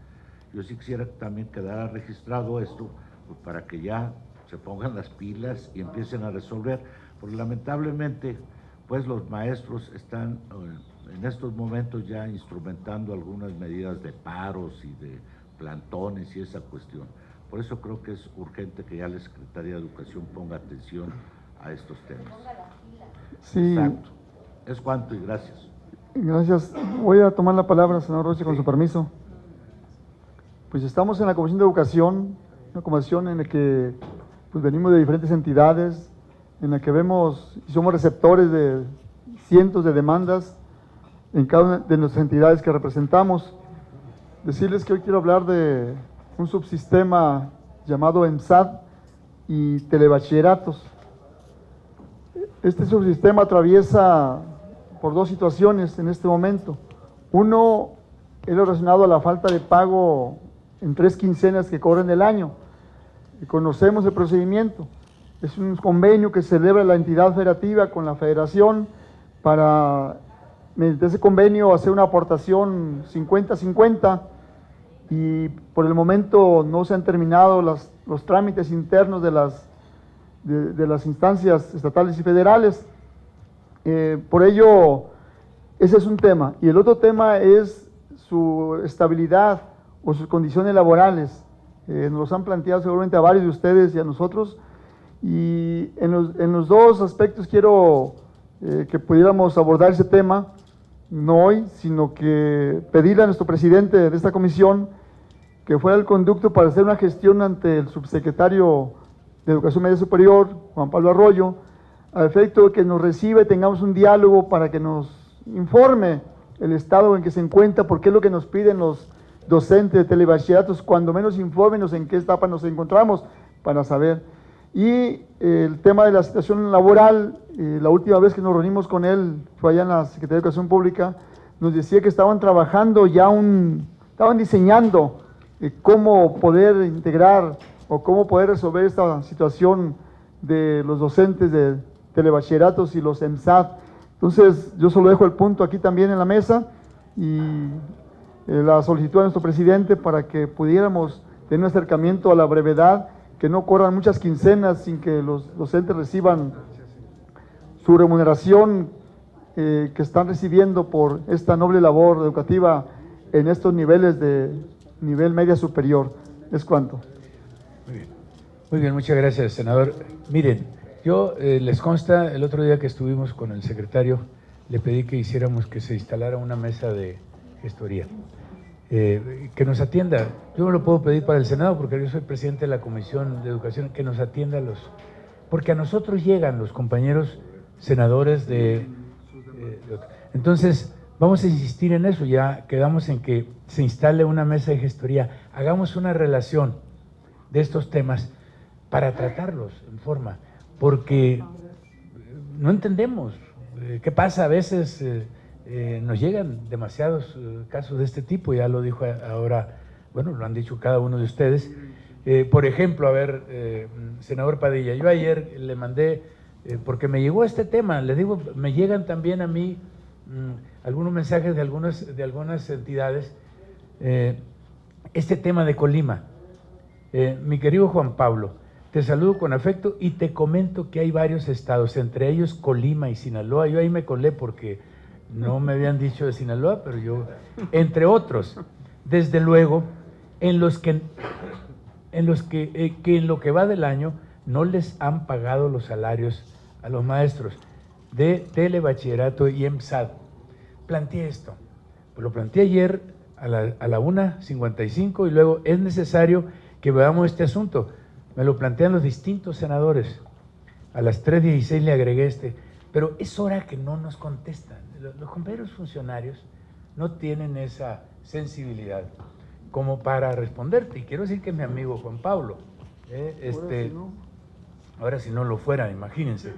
Yo sí quisiera que también quedara registrado esto, pues, para que ya se pongan las pilas y empiecen a resolver, porque lamentablemente pues los maestros están en estos momentos ya instrumentando algunas medidas de paros y de plantones y esa cuestión. Por eso creo que es urgente que ya la Secretaría de Educación ponga atención a estos temas. Sí. Exacto. Es cuanto y gracias. Gracias. Voy a tomar la palabra, senador Rocha, con su permiso. Pues estamos en la Comisión de Educación, una comisión en la que pues, venimos de diferentes entidades, en la que vemos y somos receptores de cientos de demandas en cada una de nuestras entidades que representamos. Decirles que hoy quiero hablar de un subsistema llamado EMSAD y telebachilleratos. Este subsistema atraviesa por dos situaciones en este momento. Uno es lo relacionado a la falta de pago en 3 quincenas que cobran el año. Y conocemos el procedimiento. Es un convenio que celebra la entidad federativa con la federación para, mediante ese convenio, hacer una aportación 50-50 y por el momento no se han terminado los trámites internos de las instancias estatales y federales. Por ello, ese es un tema. Y el otro tema es su estabilidad o sus condiciones laborales. Nos los han planteado seguramente a varios de ustedes y a nosotros. Y en los dos aspectos quiero que pudiéramos abordar ese tema, no hoy, sino que pedirle a nuestro presidente de esta comisión que fuera el conducto para hacer una gestión ante el subsecretario de Educación Media Superior, Juan Pablo Arroyo, a efecto de que nos reciba y tengamos un diálogo para que nos informe el estado en que se encuentra, porque es lo que nos piden los docentes de telebachilleratos, cuando menos infórmenos en qué etapa nos encontramos para saber. Y el tema de la situación laboral, la última vez que nos reunimos con él fue allá en la Secretaría de Educación Pública, nos decía que estaban trabajando ya estaban diseñando cómo poder integrar o cómo poder resolver esta situación de los docentes de telebachilleratos y los EMSAD. Entonces, yo solo dejo el punto aquí también en la mesa y la solicitud a nuestro presidente para que pudiéramos tener un acercamiento a la brevedad, que no corran muchas quincenas sin que los docentes reciban su remuneración que están recibiendo por esta noble labor educativa en estos niveles de nivel media superior. Es cuanto. Muy bien, muchas gracias, senador. Miren, yo les consta, el otro día que estuvimos con el secretario, le pedí que hiciéramos que se instalara una mesa de gestoría, que nos atienda. Yo no lo puedo pedir para el Senado porque yo soy presidente de la Comisión de Educación, que nos atienda porque a nosotros llegan los compañeros senadores entonces, vamos a insistir en eso, ya quedamos en que se instale una mesa de gestoría, hagamos una relación de estos temas para tratarlos en forma, porque no entendemos qué pasa. A veces nos llegan demasiados casos de este tipo, ya lo dijo ahora, bueno, lo han dicho cada uno de ustedes. Por ejemplo, a ver, senador Padilla, yo ayer le mandé, porque me llegó este tema, le digo, me llegan también a mí algunos mensajes de algunas entidades, este tema de Colima. Mi querido Juan Pablo, te saludo con afecto y te comento que hay varios estados, entre ellos Colima y Sinaloa. Yo ahí me colé porque no me habían dicho de Sinaloa, pero yo, entre otros, desde luego, en lo que va del año no les han pagado los salarios a los maestros de telebachillerato y EMSAD. Planteé esto, pues lo planteé ayer a la 1:55 y luego es necesario que veamos este asunto. Me lo plantean los distintos senadores. A las 3:16 le agregué pero es hora que no nos contestan. Los compañeros funcionarios no tienen esa sensibilidad como para responderte. Y quiero decir que mi amigo Juan Pablo, ahora si no lo fuera, imagínense.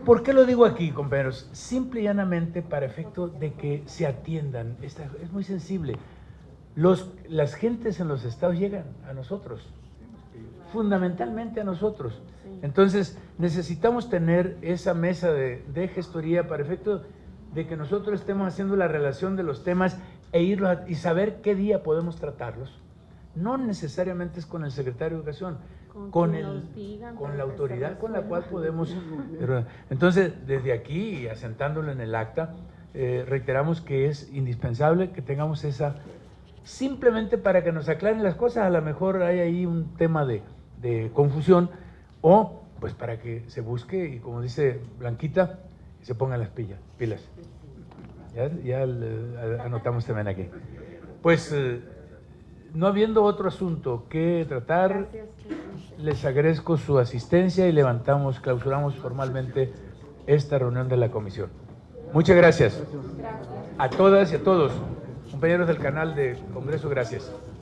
¿Por qué lo digo aquí, compañeros? Simple y llanamente para efecto de que se atiendan. Es muy sensible. Las gentes en los estados llegan a nosotros, fundamentalmente a nosotros. Entonces, necesitamos tener esa mesa de gestoría para efecto de que nosotros estemos haciendo la relación de los temas y saber qué día podemos tratarlos. No necesariamente es con el secretario de Educación, con la autoridad con la cual podemos. Entonces, desde aquí, y asentándolo en el acta, reiteramos que es indispensable que tengamos esa, simplemente para que nos aclaren las cosas. A lo mejor hay ahí un tema de confusión, o pues para que se busque, y como dice Blanquita, se pongan las pilas. Ya anotamos también aquí. Pues, no habiendo otro asunto que tratar, les agradezco su asistencia y clausuramos formalmente esta reunión de la comisión. Muchas gracias. A todas y a todos. Compañeros del canal de Congreso, gracias.